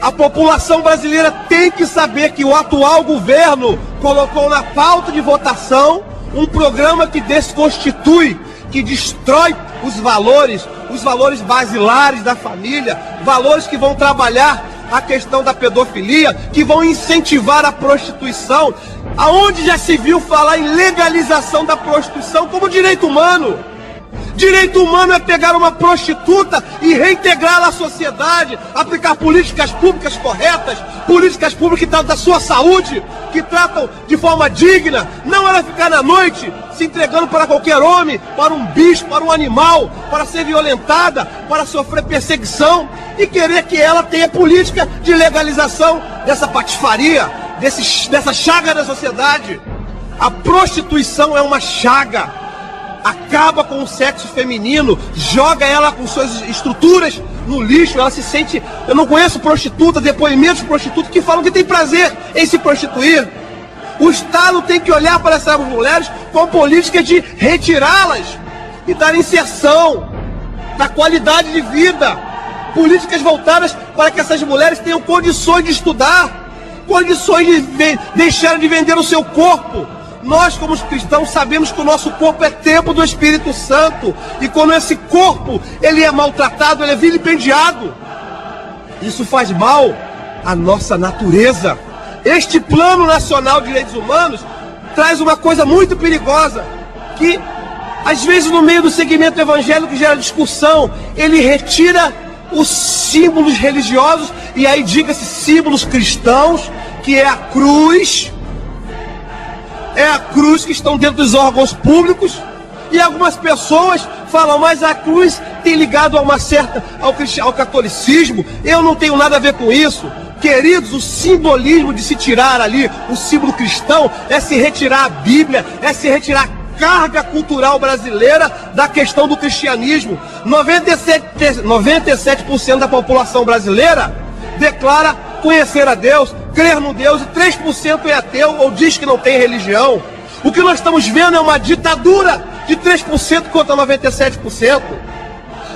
A população brasileira tem que saber que o atual governo colocou na pauta de votação um programa que desconstitui, que destrói os valores basilares da família, valores que vão trabalhar a questão da pedofilia, que vão incentivar a prostituição. Aonde já se viu falar em legalização da prostituição como direito humano? Direito humano é pegar uma prostituta e reintegrá-la à sociedade, aplicar políticas públicas corretas, políticas públicas que tratam da sua saúde, que tratam de forma digna, não ela ficar na noite se entregando para qualquer homem, para um bicho, para um animal, para ser violentada, para sofrer perseguição e querer que ela tenha política de legalização dessa patifaria, dessa chaga da sociedade. A prostituição é uma chaga. Acaba com o sexo feminino, joga ela com suas estruturas no lixo, ela se sente... Eu não conheço prostituta, depoimentos de prostituta que falam que tem prazer em se prostituir. O Estado tem que olhar para essas mulheres com políticas de retirá-las e dar inserção na qualidade de vida. Políticas voltadas para que essas mulheres tenham condições de estudar, condições de deixarem de vender o seu corpo. Nós, como cristãos, sabemos que o nosso corpo é templo do Espírito Santo. E quando esse corpo ele é maltratado, ele é vilipendiado, isso faz mal à nossa natureza. Este Plano Nacional de Direitos Humanos traz uma coisa muito perigosa, que às vezes no meio do segmento evangélico gera discussão. Ele retira os símbolos religiosos, e aí diga-se símbolos cristãos, que é a cruz. É a cruz que estão dentro dos órgãos públicos. E algumas pessoas falam, mas a cruz tem ligado a ao catolicismo. Eu não tenho nada a ver com isso. Queridos, o simbolismo de se tirar ali o símbolo cristão é se retirar a Bíblia, é se retirar a carga cultural brasileira da questão do cristianismo. 97% da população brasileira declara conhecer a Deus, crer no Deus, e 3% é ateu ou diz que não tem religião. O que nós estamos vendo é uma ditadura de 3% contra 97%.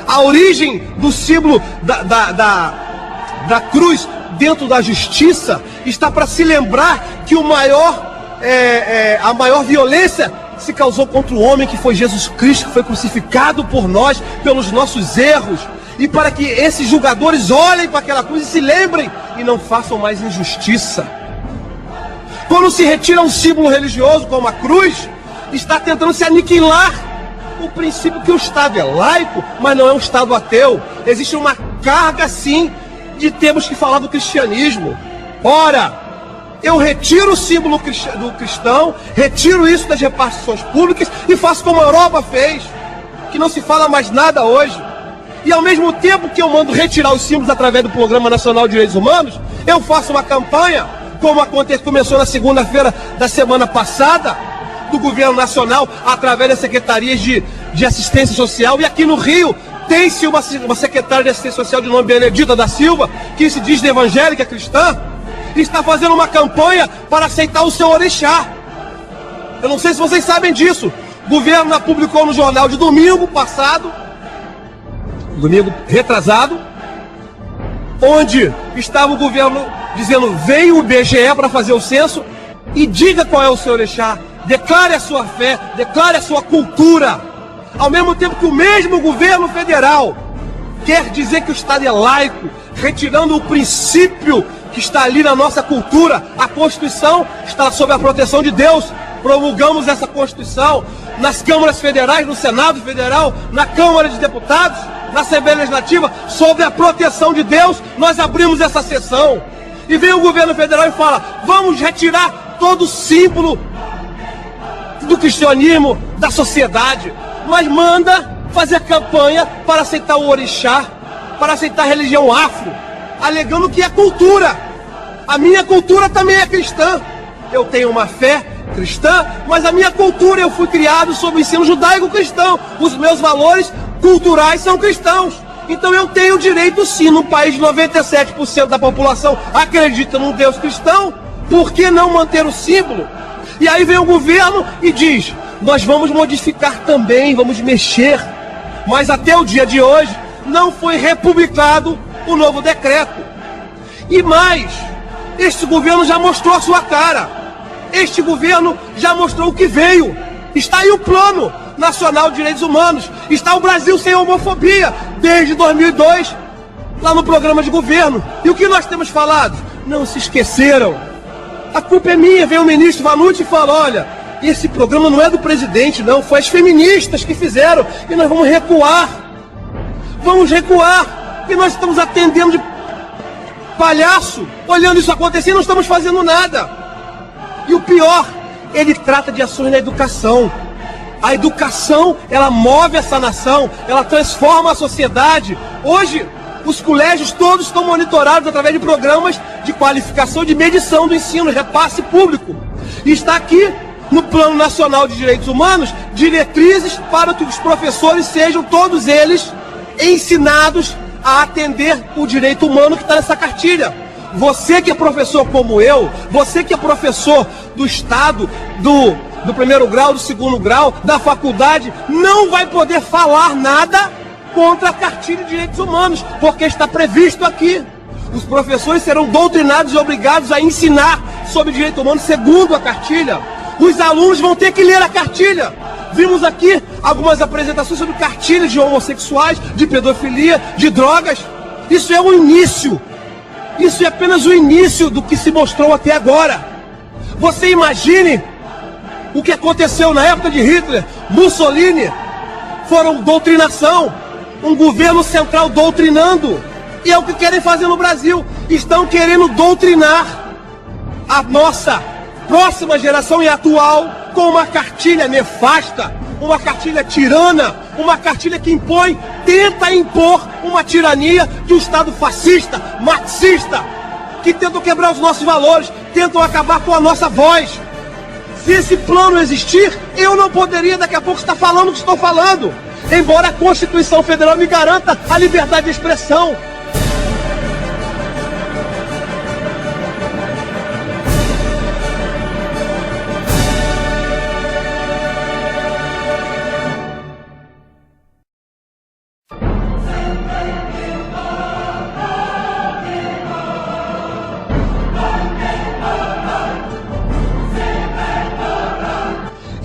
A origem do símbolo da cruz dentro da justiça está para se lembrar que a maior violência se causou contra o homem, que foi Jesus Cristo, que foi crucificado por nós, pelos nossos erros. E para que esses julgadores olhem para aquela cruz e se lembrem e não façam mais injustiça. Quando se retira um símbolo religioso como a cruz, está tentando se aniquilar o princípio que o Estado é laico, mas não é um Estado ateu. Existe uma carga, sim, de termos que falar do cristianismo. Ora, eu retiro o símbolo do cristão, retiro isso das repartições públicas e faço como a Europa fez, que não se fala mais nada hoje. E ao mesmo tempo que eu mando retirar os símbolos através do Programa Nacional de Direitos Humanos, eu faço uma campanha, como começou na segunda-feira da semana passada, do Governo Nacional, através das secretarias de assistência social. E aqui no Rio, tem-se uma secretária de assistência social de nome Benedita da Silva, que se diz de evangélica cristã, e está fazendo uma campanha para aceitar o seu orixá. Eu não sei se vocês sabem disso. O governo publicou no jornal de domingo passado, domingo retrasado, onde estava o governo dizendo, vem o IBGE para fazer o censo e diga qual é o seu orixá, declare a sua fé, declare a sua cultura. Ao mesmo tempo que o mesmo governo federal quer dizer que o Estado é laico, retirando o princípio que está ali na nossa cultura. A Constituição está sob a proteção de Deus. Promulgamos essa Constituição nas câmaras federais, no Senado Federal, na Câmara de Deputados, na Assembleia Legislativa, sob a proteção de Deus. Nós abrimos essa sessão. E vem o governo federal e fala, vamos retirar todo símbolo do cristianismo, da sociedade, mas manda fazer campanha para aceitar o orixá, para aceitar a religião afro, alegando que é cultura. A minha cultura também é cristã. Eu tenho uma fé cristã, mas a minha cultura, eu fui criado sob o ensino judaico-cristão. Os meus valores culturais são cristãos. Então eu tenho direito sim, num país de 97% da população acredita num Deus cristão, por que não manter o símbolo? E aí vem o governo e diz, nós vamos modificar também, vamos mexer. Mas até o dia de hoje não foi republicado o novo decreto. E mais, este governo já mostrou a sua cara. Este governo já mostrou o que veio. Está aí o Plano Nacional de Direitos Humanos. Está o Brasil sem homofobia desde 2002, lá no programa de governo. E o que nós temos falado? Não se esqueceram. A culpa é minha. Vem o ministro Vanucci e fala, olha, esse programa não é do presidente, não. Foi as feministas que fizeram. E nós vamos recuar. Vamos recuar. E nós estamos atendendo de palhaço, olhando isso acontecer e não estamos fazendo nada. E o pior, ele trata de ações na educação. A educação, ela move essa nação, ela transforma a sociedade. Hoje, os colégios todos estão monitorados através de programas de qualificação, de medição do ensino, repasse público. E está aqui, no Plano Nacional de Direitos Humanos, diretrizes para que os professores sejam todos eles ensinados a atender o direito humano que está nessa cartilha. Você que é professor como eu, você que é professor do Estado, do primeiro grau, do segundo grau, da faculdade, não vai poder falar nada contra a cartilha de direitos humanos, porque está previsto aqui. Os professores serão doutrinados e obrigados a ensinar sobre direito humano segundo a cartilha. Os alunos vão ter que ler a cartilha. Vimos aqui algumas apresentações sobre cartilhas de homossexuais, de pedofilia, de drogas. Isso é o início. Isso é apenas o início do que se mostrou até agora. Você imagine o que aconteceu na época de Hitler, Mussolini. Foram doutrinação, um governo central doutrinando. E é o que querem fazer no Brasil. Estão querendo doutrinar a nossa próxima geração e atual com uma cartilha nefasta, uma cartilha tirana, uma cartilha que impõe, tenta impor uma tirania de um Estado fascista, marxista, que tentam quebrar os nossos valores, tentam acabar com a nossa voz. Se esse plano existir, eu não poderia daqui a pouco estar falando o que estou falando, embora a Constituição Federal me garanta a liberdade de expressão.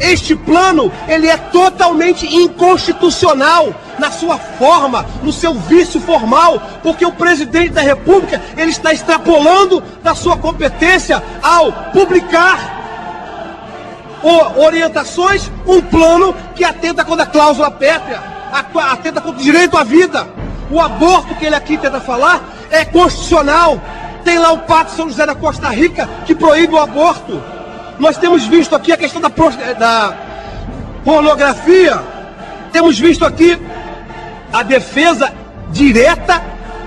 Este plano, ele é totalmente inconstitucional na sua forma, no seu vício formal, porque o presidente da República, ele está extrapolando da sua competência ao publicar orientações, um plano que atenta contra a cláusula pétrea, atenta contra o direito à vida. O aborto que ele aqui tenta falar é constitucional. Tem lá o Pacto São José da Costa Rica que proíbe o aborto. Nós temos visto aqui a questão da pornografia, temos visto aqui a defesa direta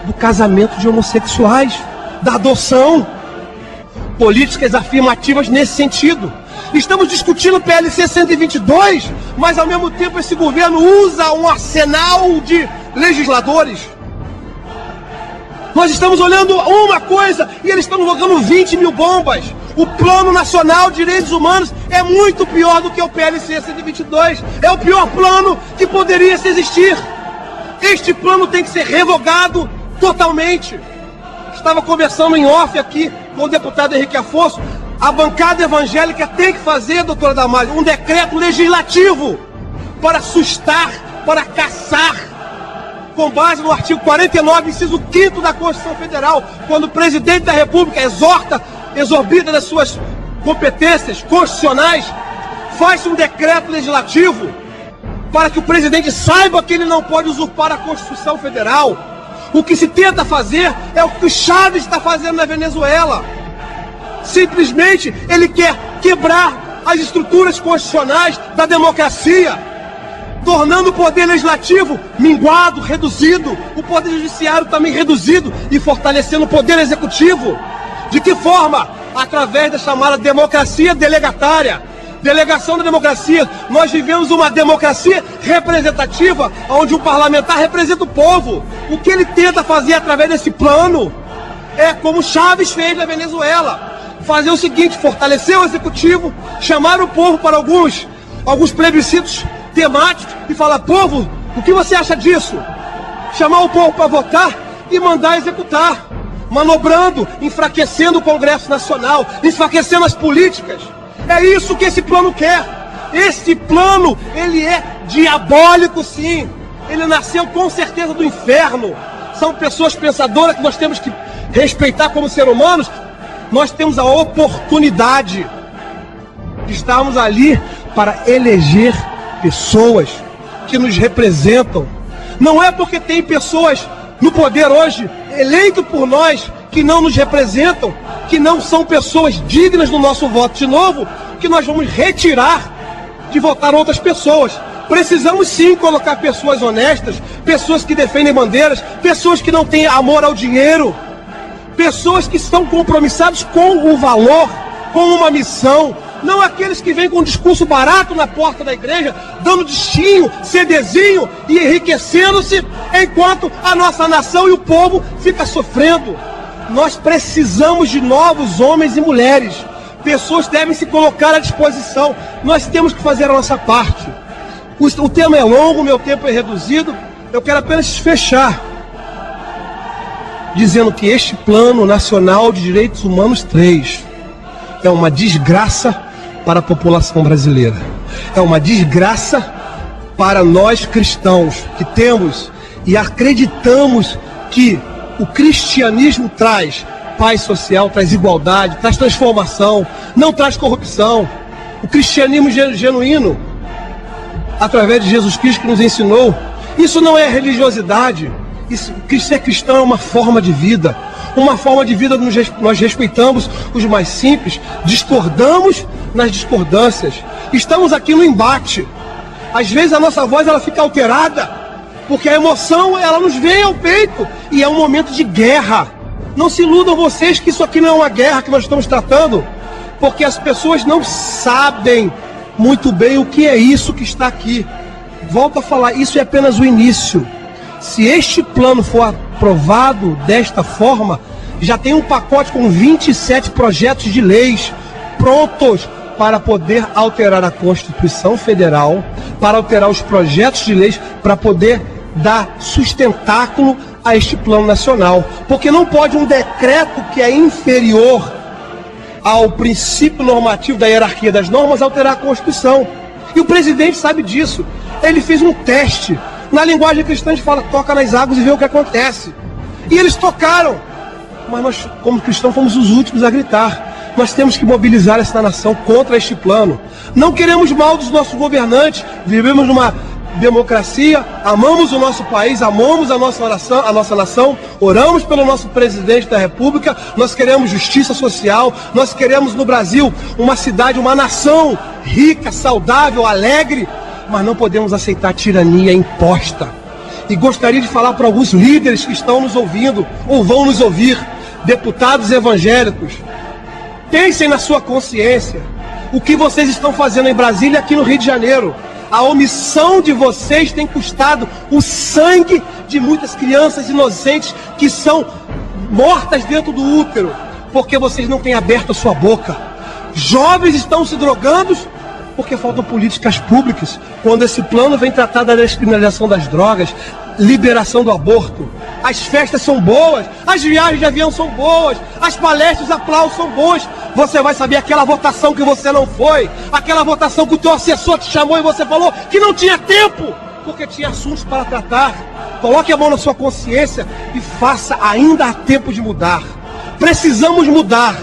do casamento de homossexuais, da adoção, políticas afirmativas nesse sentido. Estamos discutindo o PLC 122, mas ao mesmo tempo esse governo usa um arsenal de legisladores. Nós estamos olhando uma coisa e eles estão jogando 20 mil bombas. O Plano Nacional de Direitos Humanos é muito pior do que o PLC 122. É o pior plano que poderia existir. Este plano tem que ser revogado totalmente. Estava conversando em off aqui com o deputado Henrique Afonso. A bancada evangélica tem que fazer, doutora Damares, um decreto legislativo para assustar, para caçar, com base no artigo 49, inciso 5º da Constituição Federal, quando o presidente da República exorbita das suas competências constitucionais, faz um decreto legislativo para que o presidente saiba que ele não pode usurpar a Constituição Federal. O que se tenta fazer é o que o Chávez está fazendo na Venezuela. Simplesmente ele quer quebrar as estruturas constitucionais da democracia, tornando o poder legislativo minguado, reduzido, o poder judiciário também reduzido e fortalecendo o poder executivo. De que forma? Através da chamada democracia delegatária. Delegação da democracia. Nós vivemos uma democracia representativa, onde o parlamentar representa o povo. O que ele tenta fazer através desse plano é como Chávez fez na Venezuela. Fazer o seguinte: fortalecer o executivo, chamar o povo para alguns plebiscitos temáticos e falar: povo, o que você acha disso? Chamar o povo para votar e mandar executar, manobrando, enfraquecendo o Congresso Nacional, enfraquecendo as políticas. É isso que esse plano quer. Esse plano, ele é diabólico, sim. Ele nasceu com certeza do inferno. São pessoas pensadoras que nós temos que respeitar como seres humanos. Nós temos a oportunidade de estarmos ali para eleger pessoas que nos representam. Não é porque tem pessoas no poder hoje, eleitos por nós, que não nos representam, que não são pessoas dignas do nosso voto de novo, que nós vamos retirar de votar outras pessoas. Precisamos sim colocar pessoas honestas, pessoas que defendem bandeiras, pessoas que não têm amor ao dinheiro, pessoas que estão compromissadas com o valor, com uma missão. Não aqueles que vêm com um discurso barato na porta da igreja, dando distinho, CDzinho e enriquecendo-se, enquanto a nossa nação e o povo fica sofrendo. Nós precisamos de novos homens e mulheres. Pessoas devem se colocar à disposição. Nós temos que fazer a nossa parte. O tema é longo, o meu tempo é reduzido. Eu quero apenas fechar dizendo que este Plano Nacional de Direitos Humanos 3 é uma desgraça para a população brasileira. É uma desgraça para nós cristãos que temos e acreditamos que o cristianismo traz paz social, traz igualdade, traz transformação, não traz corrupção. O cristianismo genuíno, através de Jesus Cristo que nos ensinou, isso não é religiosidade. Ser cristão é uma forma de vida. Uma forma de vida, nós respeitamos os mais simples, discordamos nas discordâncias. Estamos aqui no embate. Às vezes a nossa voz ela fica alterada, porque a emoção ela nos vem ao peito e é um momento de guerra. Não se iludam vocês que isso aqui não é uma guerra que nós estamos tratando, porque as pessoas não sabem muito bem o que é isso que está aqui. Volto a falar, isso é apenas o início. Se este plano for aprovado desta forma, já tem um pacote com 27 projetos de leis prontos para poder alterar a Constituição Federal, para alterar os projetos de leis, para poder dar sustentáculo a este plano nacional. Porque não pode um decreto que é inferior ao princípio normativo da hierarquia das normas alterar a Constituição. E o presidente sabe disso. Ele fez um teste. Na linguagem cristã a gente fala, toca nas águas e vê o que acontece. E eles tocaram. Mas nós, como cristãos, fomos os últimos a gritar. Nós temos que mobilizar essa nação contra este plano. Não queremos mal dos nossos governantes. Vivemos numa democracia, amamos o nosso país, amamos a nossa nação, oramos pelo nosso presidente da República, nós queremos justiça social, nós queremos no Brasil uma cidade, uma nação rica, saudável, alegre, mas não podemos aceitar tirania imposta. E gostaria de falar para alguns líderes que estão nos ouvindo, ou vão nos ouvir, deputados evangélicos, pensem na sua consciência, o que vocês estão fazendo em Brasília e aqui no Rio de Janeiro. A omissão de vocês tem custado o sangue de muitas crianças inocentes que são mortas dentro do útero, porque vocês não têm aberto a sua boca. Jovens estão se drogando porque faltam políticas públicas. Quando esse plano vem tratar da descriminalização das drogas, liberação do aborto, as festas são boas, as viagens de avião são boas, as palestras, os aplausos são bons. Você vai saber aquela votação que você não foi, aquela votação que o teu assessor te chamou e você falou que não tinha tempo, porque tinha assuntos para tratar. Coloque a mão na sua consciência e faça, ainda há tempo de mudar. Precisamos mudar,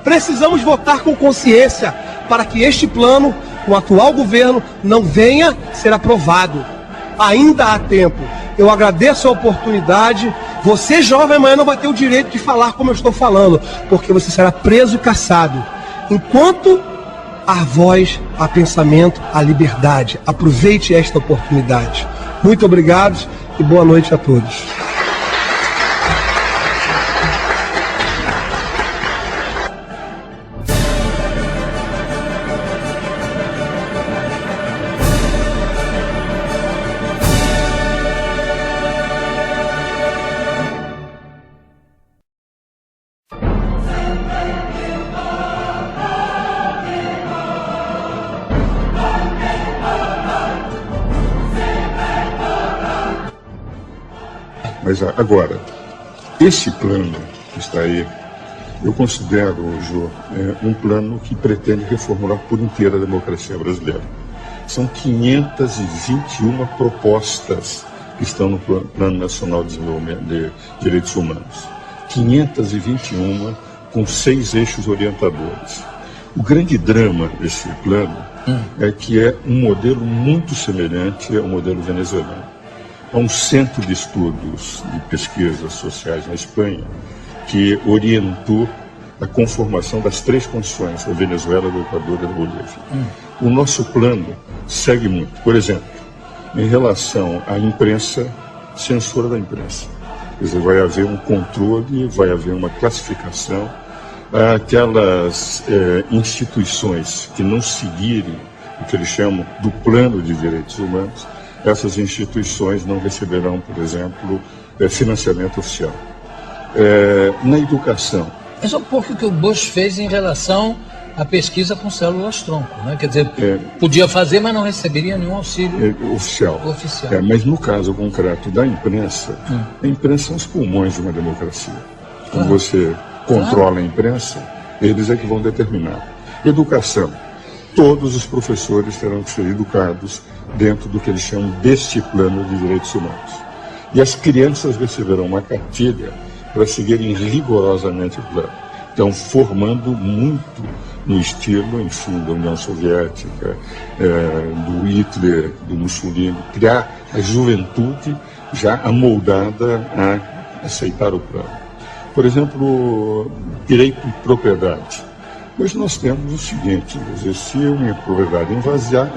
precisamos votar com consciência para que este plano, com o atual governo, não venha ser aprovado. Ainda há tempo. Eu agradeço a oportunidade. Você, jovem, amanhã não vai ter o direito de falar como eu estou falando, porque você será preso e caçado. Enquanto a voz, a pensamento, a liberdade. Aproveite esta oportunidade. Muito obrigado e boa noite a todos. Mas agora, esse plano que está aí, eu considero, Jô, um plano que pretende reformular por inteiro a democracia brasileira. São 521 propostas que estão no Plano Nacional de Desenvolvimento de Direitos Humanos. 521 com 6 eixos orientadores. O grande drama desse plano é que é um modelo muito semelhante ao modelo venezuelano. Há um centro de estudos de pesquisas sociais na Espanha que orientou a conformação das 3 condições, da Venezuela, do Equador e da Bolívia. O nosso plano segue muito. Por exemplo, em relação à imprensa, censura da imprensa. Quer dizer, vai haver um controle, vai haver uma classificação. Aquelas instituições que não seguirem o que eles chamam do plano de direitos humanos, essas instituições não receberão, por exemplo, financiamento oficial. Na educação. É só um pouco o que o Bush fez em relação à pesquisa com células-tronco, né? Quer dizer, podia fazer, mas não receberia nenhum auxílio oficial. Mas no caso concreto da imprensa, a imprensa são os pulmões de uma democracia. Quando você controla a imprensa, eles é que vão determinar. Educação. Todos os professores terão que ser educados dentro do que eles chamam deste plano de direitos humanos. E as crianças receberão uma cartilha para seguirem rigorosamente o plano. Então, formando muito no estilo, enfim, da União Soviética, do Hitler, do Mussolini, criar a juventude já amoldada a aceitar o plano. Por exemplo, direito de propriedade. Hoje nós temos o seguinte, se a minha propriedade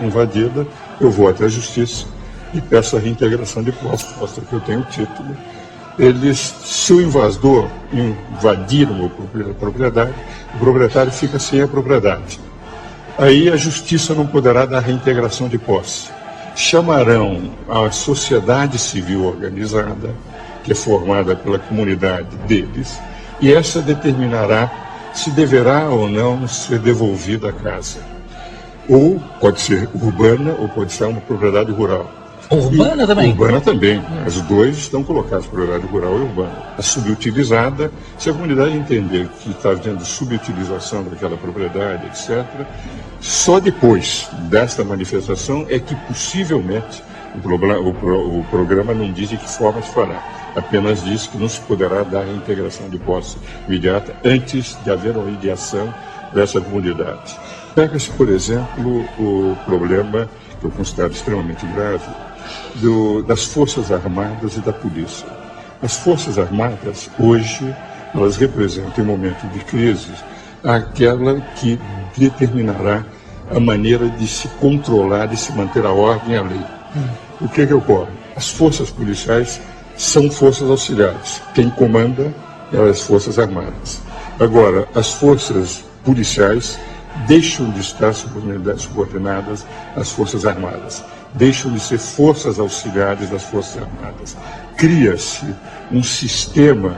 invadida, eu vou até a justiça e peço a reintegração de posse, mostra que eu tenho o título. Se o invasor invadir uma propriedade, o proprietário fica sem a propriedade. Aí a justiça não poderá dar reintegração de posse. Chamarão a sociedade civil organizada, que é formada pela comunidade deles, e essa determinará se deverá ou não ser devolvida a casa. Ou pode ser urbana, ou pode ser uma propriedade rural. Urbana também? Urbana também. Os dois estão colocados, propriedade rural e urbana. A subutilizada, se a comunidade entender que está havendo subutilização daquela propriedade, etc., só depois desta manifestação é que possivelmente o programa não diz de que forma se fará. Apenas diz que não se poderá dar a integração de posse imediata antes de haver uma mediação dessa comunidade. Pega-se, por exemplo, o problema, que eu considero extremamente grave, das Forças Armadas e da Polícia. As Forças Armadas, hoje, elas representam, em momento de crise, aquela que determinará a maneira de se controlar e se manter a ordem e a lei. O que ocorre? As forças policiais são forças auxiliares. Quem comanda é as Forças Armadas. Agora, as forças policiais deixam de estar subordinadas às Forças Armadas, deixam de ser forças auxiliares das Forças Armadas. Cria-se um sistema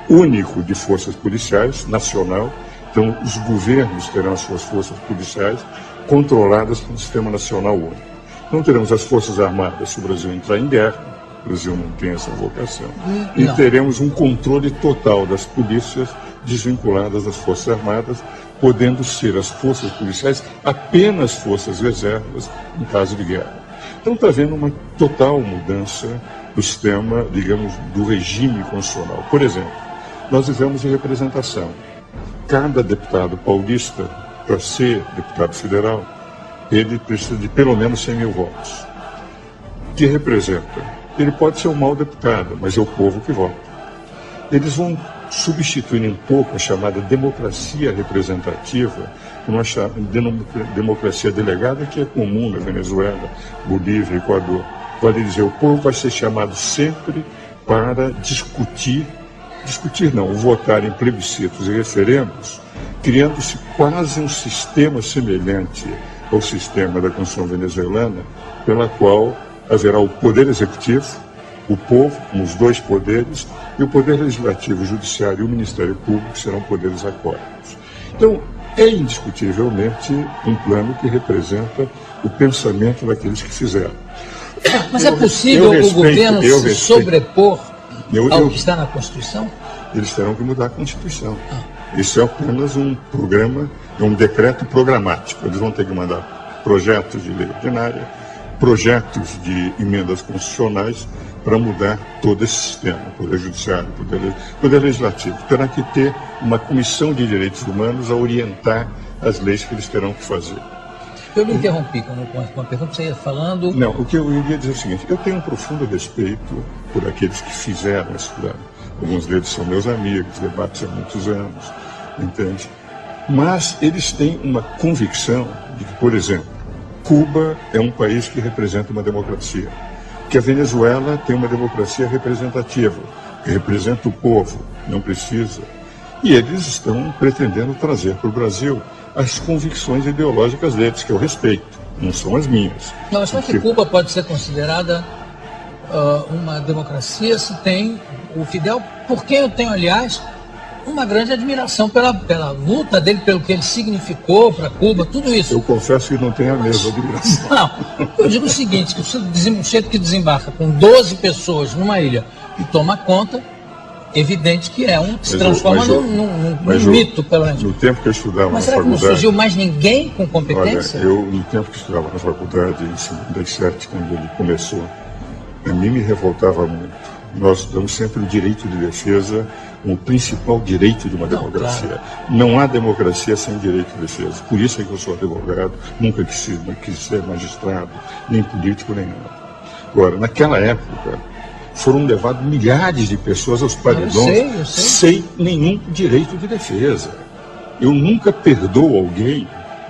único de forças policiais, nacional. Então, os governos terão as suas forças policiais controladas pelo Sistema Nacional Único. Então, teremos as Forças Armadas se o Brasil entrar em guerra. O Brasil não tem essa vocação. E teremos um controle total das polícias desvinculadas das Forças Armadas, podendo ser as forças policiais apenas forças reservas em caso de guerra. Então está havendo uma total mudança do sistema, digamos, do regime constitucional. Por exemplo, nós vivemos em representação. Cada deputado paulista, para ser deputado federal, ele precisa de pelo menos 100 mil votos. Que representa? Ele pode ser um mau deputado, mas é o povo que vota. Eles vão substituindo um pouco a chamada democracia representativa por uma democracia delegada que é comum na Venezuela, Bolívia, Equador. Vale dizer, o povo vai ser chamado sempre para votar em plebiscitos e referendos, criando-se quase um sistema semelhante ao sistema da Constituição venezuelana, pela qual haverá o poder executivo, o povo, com os dois poderes, e o poder legislativo, o judiciário e o Ministério Público serão poderes acórdicos. Então, é indiscutivelmente um plano que representa o pensamento daqueles que fizeram. Mas é possível o governo se sobrepor ao que está na Constituição? Eles terão que mudar a Constituição. Isso é apenas um programa, é um decreto programático. Eles vão ter que mandar projetos de lei ordinária, projetos de emendas constitucionais para mudar todo esse sistema, poder judiciário, poder legislativo. Terá que ter uma comissão de direitos humanos a orientar as leis que eles terão que fazer. Eu me interrompi com uma pergunta que você ia falando. Não, o que eu iria dizer é o seguinte: eu tenho um profundo respeito por aqueles que fizeram esse plano. Alguns deles são meus amigos, debates há muitos anos, entende? Mas eles têm uma convicção de que, por exemplo, Cuba é um país que representa uma democracia, que a Venezuela tem uma democracia representativa, que representa o povo, não precisa. E eles estão pretendendo trazer para o Brasil as convicções ideológicas deles, que eu respeito, não são as minhas. Não, mas só que Cuba pode ser considerada uma democracia se tem o Fidel, por quem eu tenho, aliás, uma grande admiração pela luta dele, pelo que ele significou para Cuba, tudo isso. Eu confesso que não tenho a mesma admiração. Não, eu digo o seguinte, que o sujeito que desembarca com 12 pessoas numa ilha e toma conta, evidente que é que se transforma num mito, pelo menos. No tempo que eu estudava mas na será faculdade... que não surgiu mais ninguém com competência? Olha, no tempo que eu estudava na faculdade, em 57, quando ele começou, a mim me revoltava muito. Nós damos sempre o direito de defesa como o principal direito de uma democracia. Claro. Não há democracia sem direito de defesa. Por isso é que eu sou advogado, nunca quis ser magistrado, nem político, nem nada. Agora, naquela época, foram levados milhares de pessoas aos paredões sem nenhum direito de defesa. Eu nunca perdoo alguém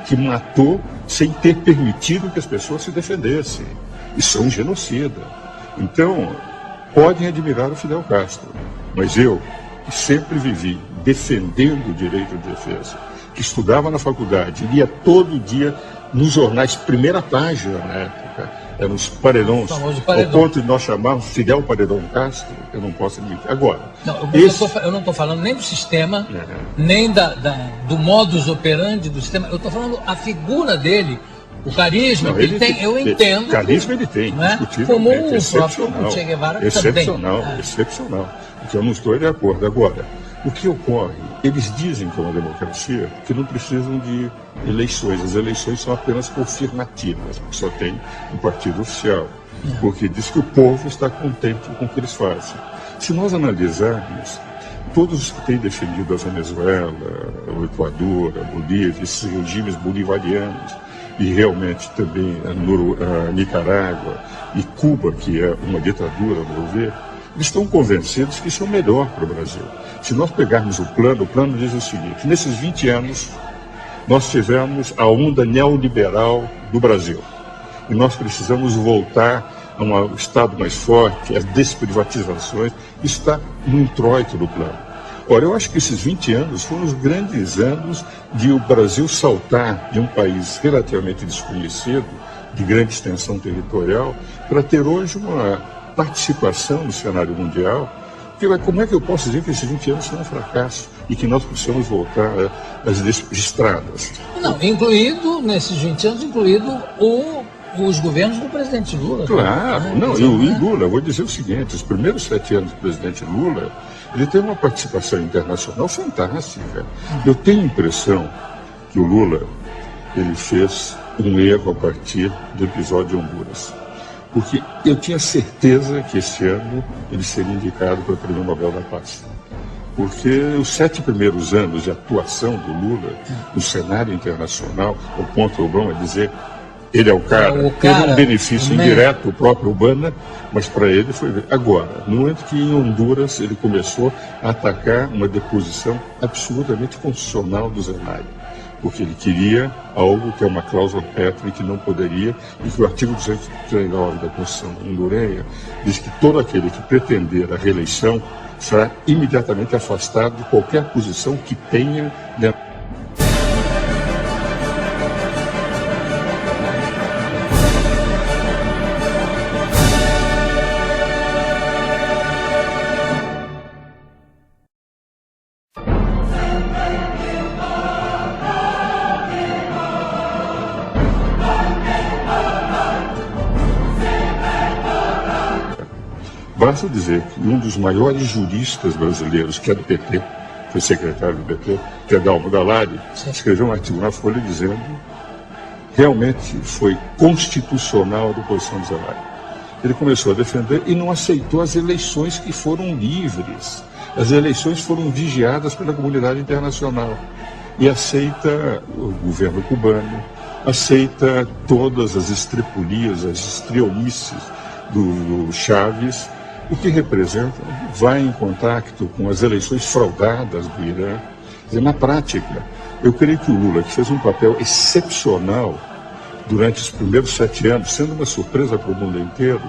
que matou sem ter permitido que as pessoas se defendessem. Isso é um genocida. Então, podem admirar o Fidel Castro, mas eu, que sempre vivi defendendo o direito de defesa, que estudava na faculdade, lia todo dia nos jornais, primeira página na época, eram os paredões, ao ponto de nós chamarmos Fidel Paredão Castro, eu não posso admitir. Agora, eu não estou falando nem do sistema, nem do modus operandi do sistema, eu estou falando a figura dele, o carisma que ele tem, eu entendo. Carisma ele tem, como o próprio Che Guevara excepcional, excepcional. O que eu não estou de acordo. Agora, o que ocorre? Eles dizem que é uma democracia que não precisam de eleições. As eleições são apenas confirmativas, porque só tem um partido oficial. Porque diz que o povo está contente com o que eles fazem. Se nós analisarmos, todos os que têm defendido a Venezuela, o Equador, a Bolívia, esses regimes bolivarianos, e realmente também a Nicarágua e Cuba, que é uma ditadura, no meu ver, eles estão convencidos que isso é o melhor para o Brasil. Se nós pegarmos o plano diz o seguinte: nesses 20 anos, nós tivemos a onda neoliberal do Brasil. E nós precisamos voltar a um Estado mais forte, as desprivatizações. Isso está no introito do plano. Ora, eu acho que esses 20 anos foram os grandes anos de o Brasil saltar de um país relativamente desconhecido, de grande extensão territorial, para ter hoje uma participação no cenário mundial. Como é que eu posso dizer que esses 20 anos são um fracasso e que nós precisamos voltar às estradas? Não, incluído, nesses 20 anos, os governos do presidente Lula. Claro, e Lula, eu vou dizer o seguinte: os primeiros 7 anos do presidente Lula, ele teve uma participação internacional fantástica. Eu tenho a impressão que o Lula, ele fez um erro a partir do episódio de Honduras. Porque eu tinha certeza que esse ano ele seria indicado para o Prêmio Nobel da Paz. Porque os 7 primeiros anos de atuação do Lula no cenário internacional, ao ponto do Obama dizer, Ele é o cara. Teve um benefício indireto, o próprio Obama, mas para ele foi... Agora, no momento que em Honduras ele começou a atacar uma deposição absolutamente constitucional do Zelaya, porque ele queria algo que é uma cláusula pétrea que não poderia, e que o artigo 239 da Constituição hondurenha diz que todo aquele que pretender a reeleição será imediatamente afastado de qualquer posição que tenha... Basta dizer que um dos maiores juristas brasileiros, que é do PT, foi secretário do PT, que é Dalmo Dallari, escreveu um artigo na Folha dizendo que realmente foi constitucional a deposição do Zelaya. Ele começou a defender e não aceitou as eleições que foram livres. As eleições foram vigiadas pela comunidade internacional. E aceita o governo cubano, aceita todas as estrepulias, as estriolices do Chávez, o que representa, vai em contato com as eleições fraudadas do Irã. Quer dizer, na prática, eu creio que o Lula, que fez um papel excepcional durante os primeiros 7 anos, sendo uma surpresa para o mundo inteiro,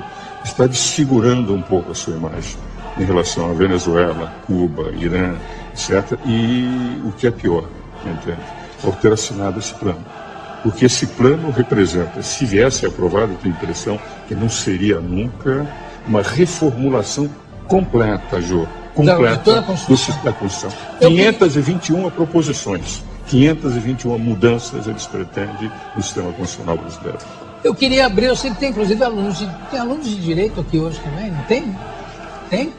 está desfigurando um pouco a sua imagem em relação à Venezuela, Cuba, Irã, etc. E o que é pior, entende? Por ter assinado esse plano. Porque esse plano representa, se viesse aprovado, eu tenho a impressão que não seria nunca uma reformulação completa, Jô, completa da Constituição. 521 proposições, 521 mudanças eles pretendem no sistema constitucional brasileiro. Eu queria abrir, eu sei que tem inclusive tem alunos de direito aqui hoje também, não tem? Tem?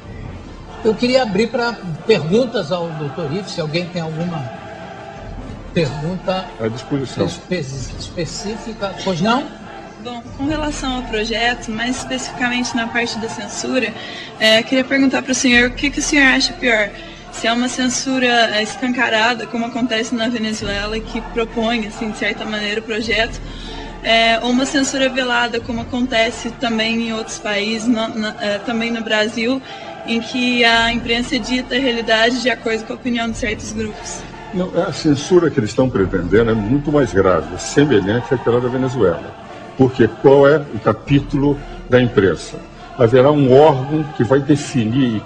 Eu queria abrir para perguntas ao doutor Ives, se alguém tem alguma pergunta à disposição específica, pois não? Bom, com relação ao projeto, mais especificamente na parte da censura, queria perguntar para o senhor o que o senhor acha pior? Se é uma censura escancarada, como acontece na Venezuela, que propõe, assim, de certa maneira, o projeto, ou uma censura velada, como acontece também em outros países, também no Brasil, em que a imprensa dita a realidade de acordo com a opinião de certos grupos? Não, a censura que eles estão pretendendo é muito mais grave, semelhante àquela da Venezuela. Porque qual é o capítulo da imprensa? Haverá um órgão que vai definir e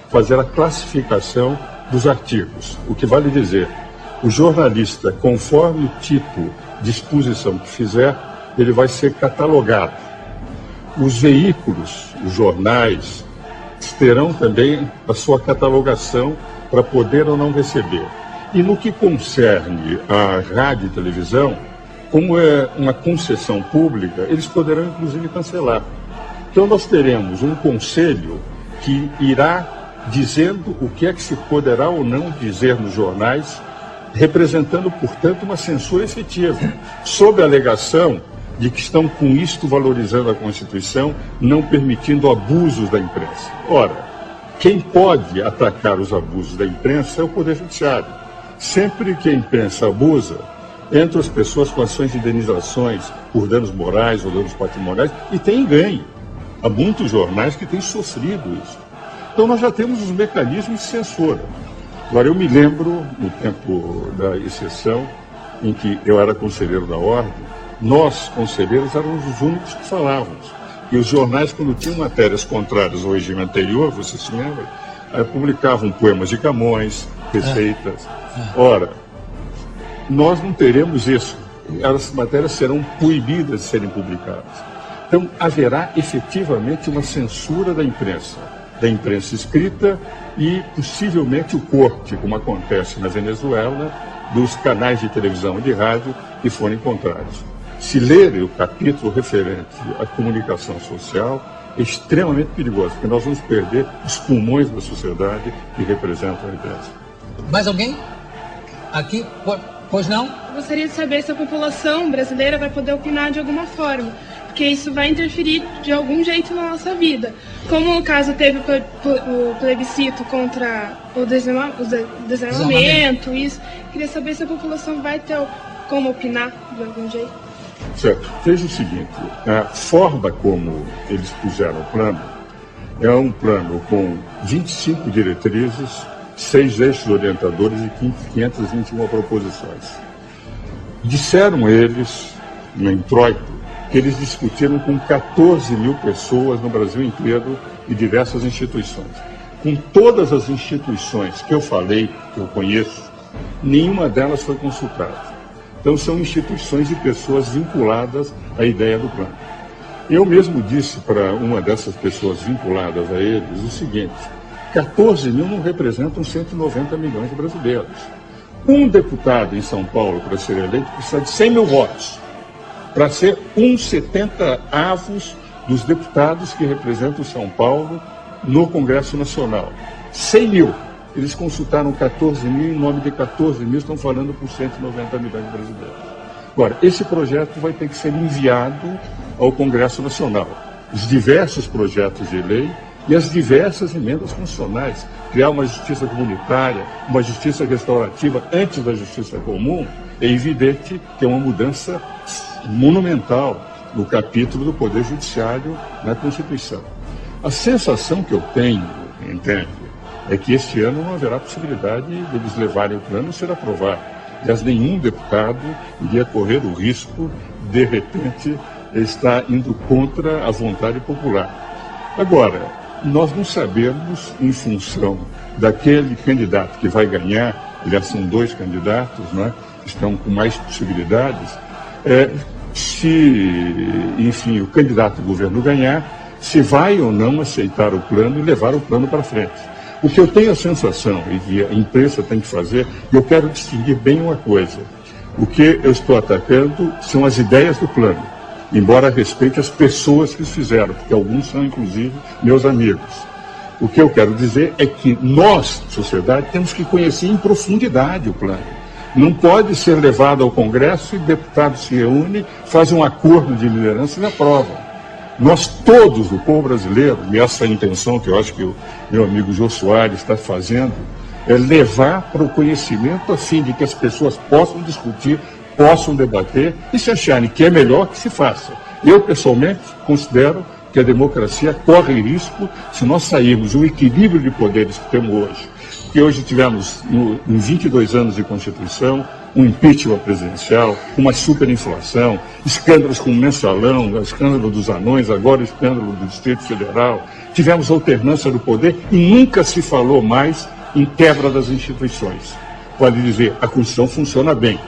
fazer a classificação dos artigos. O que vale dizer, o jornalista, conforme o tipo de exposição que fizer, ele vai ser catalogado. Os veículos, os jornais, terão também a sua catalogação para poder ou não receber. E no que concerne a rádio e televisão, como é uma concessão pública, eles poderão inclusive cancelar. Então nós teremos um conselho que irá dizendo o que é que se poderá ou não dizer nos jornais, representando, portanto, uma censura efetiva, sob a alegação de que estão com isto valorizando a Constituição, não permitindo abusos da imprensa. Ora, quem pode atacar os abusos da imprensa é o Poder Judiciário. Sempre que a imprensa abusa, entram as pessoas com ações de indenizações por danos morais ou danos patrimoniais e tem ganho. Há muitos jornais que têm sofrido isso. Então nós já temos os mecanismos de censura. Agora eu me lembro, no tempo da exceção, em que eu era conselheiro da Ordem, nós, conselheiros, éramos os únicos que falávamos. E os jornais, quando tinham matérias contrárias ao regime anterior, você se lembra, publicavam poemas de Camões, receitas. Ora, nós não teremos isso. As matérias serão proibidas de serem publicadas. Então, haverá efetivamente uma censura da imprensa escrita e, possivelmente, o corte, como acontece na Venezuela, dos canais de televisão e de rádio que forem contrários. Se lerem o capítulo referente à comunicação social, é extremamente perigoso, porque nós vamos perder os pulmões da sociedade que representam a imprensa. Mais alguém? Aqui? Pois não? Eu gostaria de saber se a população brasileira vai poder opinar de alguma forma, porque isso vai interferir de algum jeito na nossa vida. Como no caso teve o plebiscito contra o desarmamento, isso, queria saber se a população vai ter como opinar de algum jeito. Certo. Veja o seguinte, a forma como eles puseram o plano é um plano com 25 diretrizes, 6 eixos orientadores e 521 proposições. Disseram eles, no introito, que eles discutiram com 14 mil pessoas no Brasil inteiro e diversas instituições. Com todas as instituições que eu falei, que eu conheço, nenhuma delas foi consultada. Então, são instituições e pessoas vinculadas à ideia do plano. Eu mesmo disse para uma dessas pessoas vinculadas a eles o seguinte: 14 mil não representam 190 milhões de brasileiros. Um deputado em São Paulo, para ser eleito, precisa de 100 mil votos, para ser 1/70 dos deputados que representam São Paulo no Congresso Nacional. 100 mil. Eles consultaram 14 mil, em nome de 14 mil, estão falando por 190 milhões de brasileiros. Agora, esse projeto vai ter que ser enviado ao Congresso Nacional. Os diversos projetos de lei e as diversas emendas constitucionais. Criar uma justiça comunitária, uma justiça restaurativa antes da justiça comum, é evidente que é uma mudança monumental no capítulo do Poder Judiciário na Constituição. A sensação que eu tenho, entende, é que este ano não haverá possibilidade deles levarem o plano a ser aprovado. Aliás, nenhum deputado iria correr o risco, de repente, estar indo contra a vontade popular. Agora, nós não sabemos, em função daquele candidato que vai ganhar, aliás, são 2 candidatos, né, que estão com mais possibilidades, se, enfim, o candidato do governo ganhar, se vai ou não aceitar o plano e levar o plano para frente. O que eu tenho a sensação, e que a imprensa tem que fazer, e eu quero distinguir bem uma coisa: o que eu estou atacando são as ideias do plano, embora respeite as pessoas que os fizeram, porque alguns são, inclusive, meus amigos. O que eu quero dizer é que nós, sociedade, temos que conhecer em profundidade o plano. Não pode ser levado ao Congresso e deputados se reúnem, fazem um acordo de liderança e aprovam. Nós todos, o povo brasileiro, e essa é a intenção que eu acho que o meu amigo Jô Soares está fazendo, é levar para o conhecimento a fim de que as pessoas possam discutir, possam debater e se acharem que é melhor que se faça. Eu, pessoalmente, considero que a democracia corre risco se nós sairmos do equilíbrio de poderes que temos hoje. Porque hoje tivemos, em 22 anos de Constituição, um impeachment presidencial, uma superinflação, escândalos como o Mensalão, o escândalo dos anões, agora o escândalo do Distrito Federal. Tivemos alternância do poder e nunca se falou mais em quebra das instituições. Vale dizer, a Constituição funciona bem.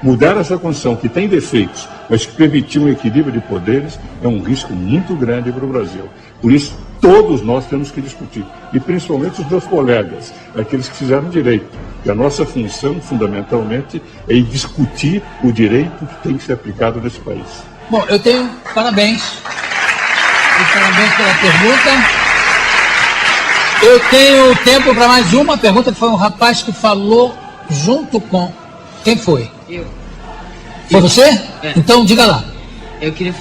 Mudar essa Constituição, que tem defeitos, mas que permitiu um equilíbrio de poderes, é um risco muito grande para o Brasil. Por isso, todos nós temos que discutir, e principalmente os meus colegas, aqueles que fizeram direito. E a nossa função, fundamentalmente, é discutir o direito que tem que ser aplicado nesse país. Bom, eu tenho parabéns. Parabéns pela pergunta. Eu tenho tempo para mais uma pergunta, que foi um rapaz que falou junto com... Quem foi? Eu. Foi você? É. Então, diga lá. Eu queria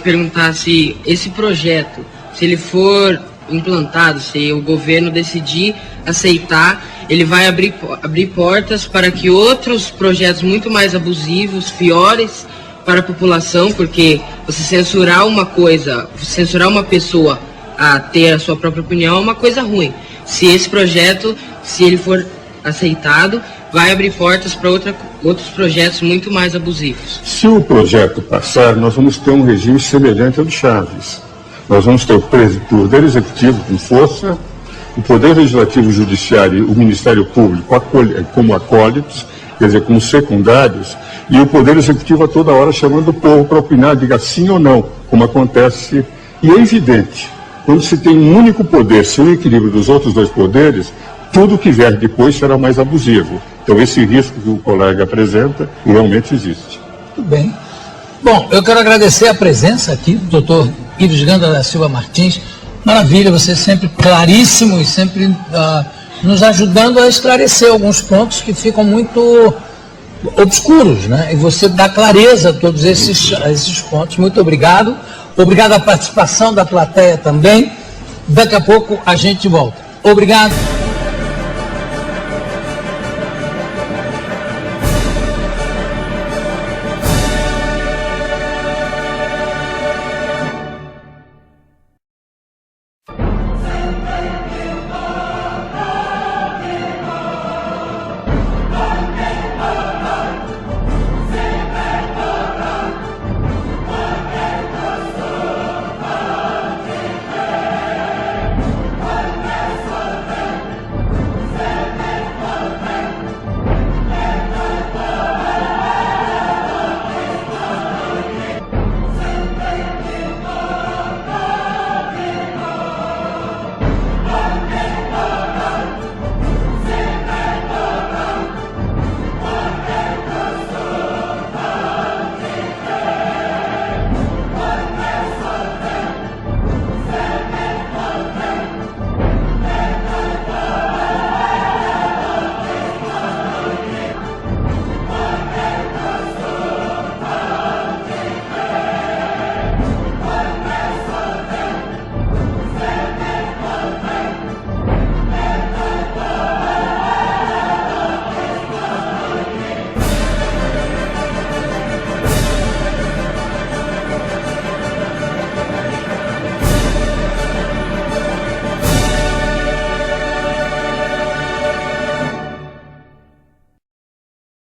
perguntar se esse projeto, se ele for implantado, se o governo decidir aceitar, ele vai abrir portas para que outros projetos muito mais abusivos, piores para a população, porque você censurar uma coisa, censurar uma pessoa a ter a sua própria opinião é uma coisa ruim. Se esse projeto, se ele for aceitado, vai abrir portas para outros projetos muito mais abusivos. Se o projeto passar, nós vamos ter um regime semelhante ao de Chaves. Nós vamos ter o Poder Executivo com força, o Poder Legislativo, o Judiciário e o Ministério Público como acólitos, quer dizer, como secundários, e o Poder Executivo a toda hora chamando o povo para opinar, diga sim ou não, como acontece. E é evidente, quando se tem um único poder, sem o equilíbrio dos outros 2 poderes, tudo que vier depois será mais abusivo. Então esse risco que o colega apresenta realmente existe. Tudo bem. Bom, eu quero agradecer a presença aqui do doutor Ives Gandra da Silva Martins. Maravilha, você sempre claríssimo e sempre nos ajudando a esclarecer alguns pontos que ficam muito obscuros, né? E você dá clareza a todos esses pontos. Muito obrigado. Obrigado à participação da plateia também. Daqui a pouco a gente volta. Obrigado.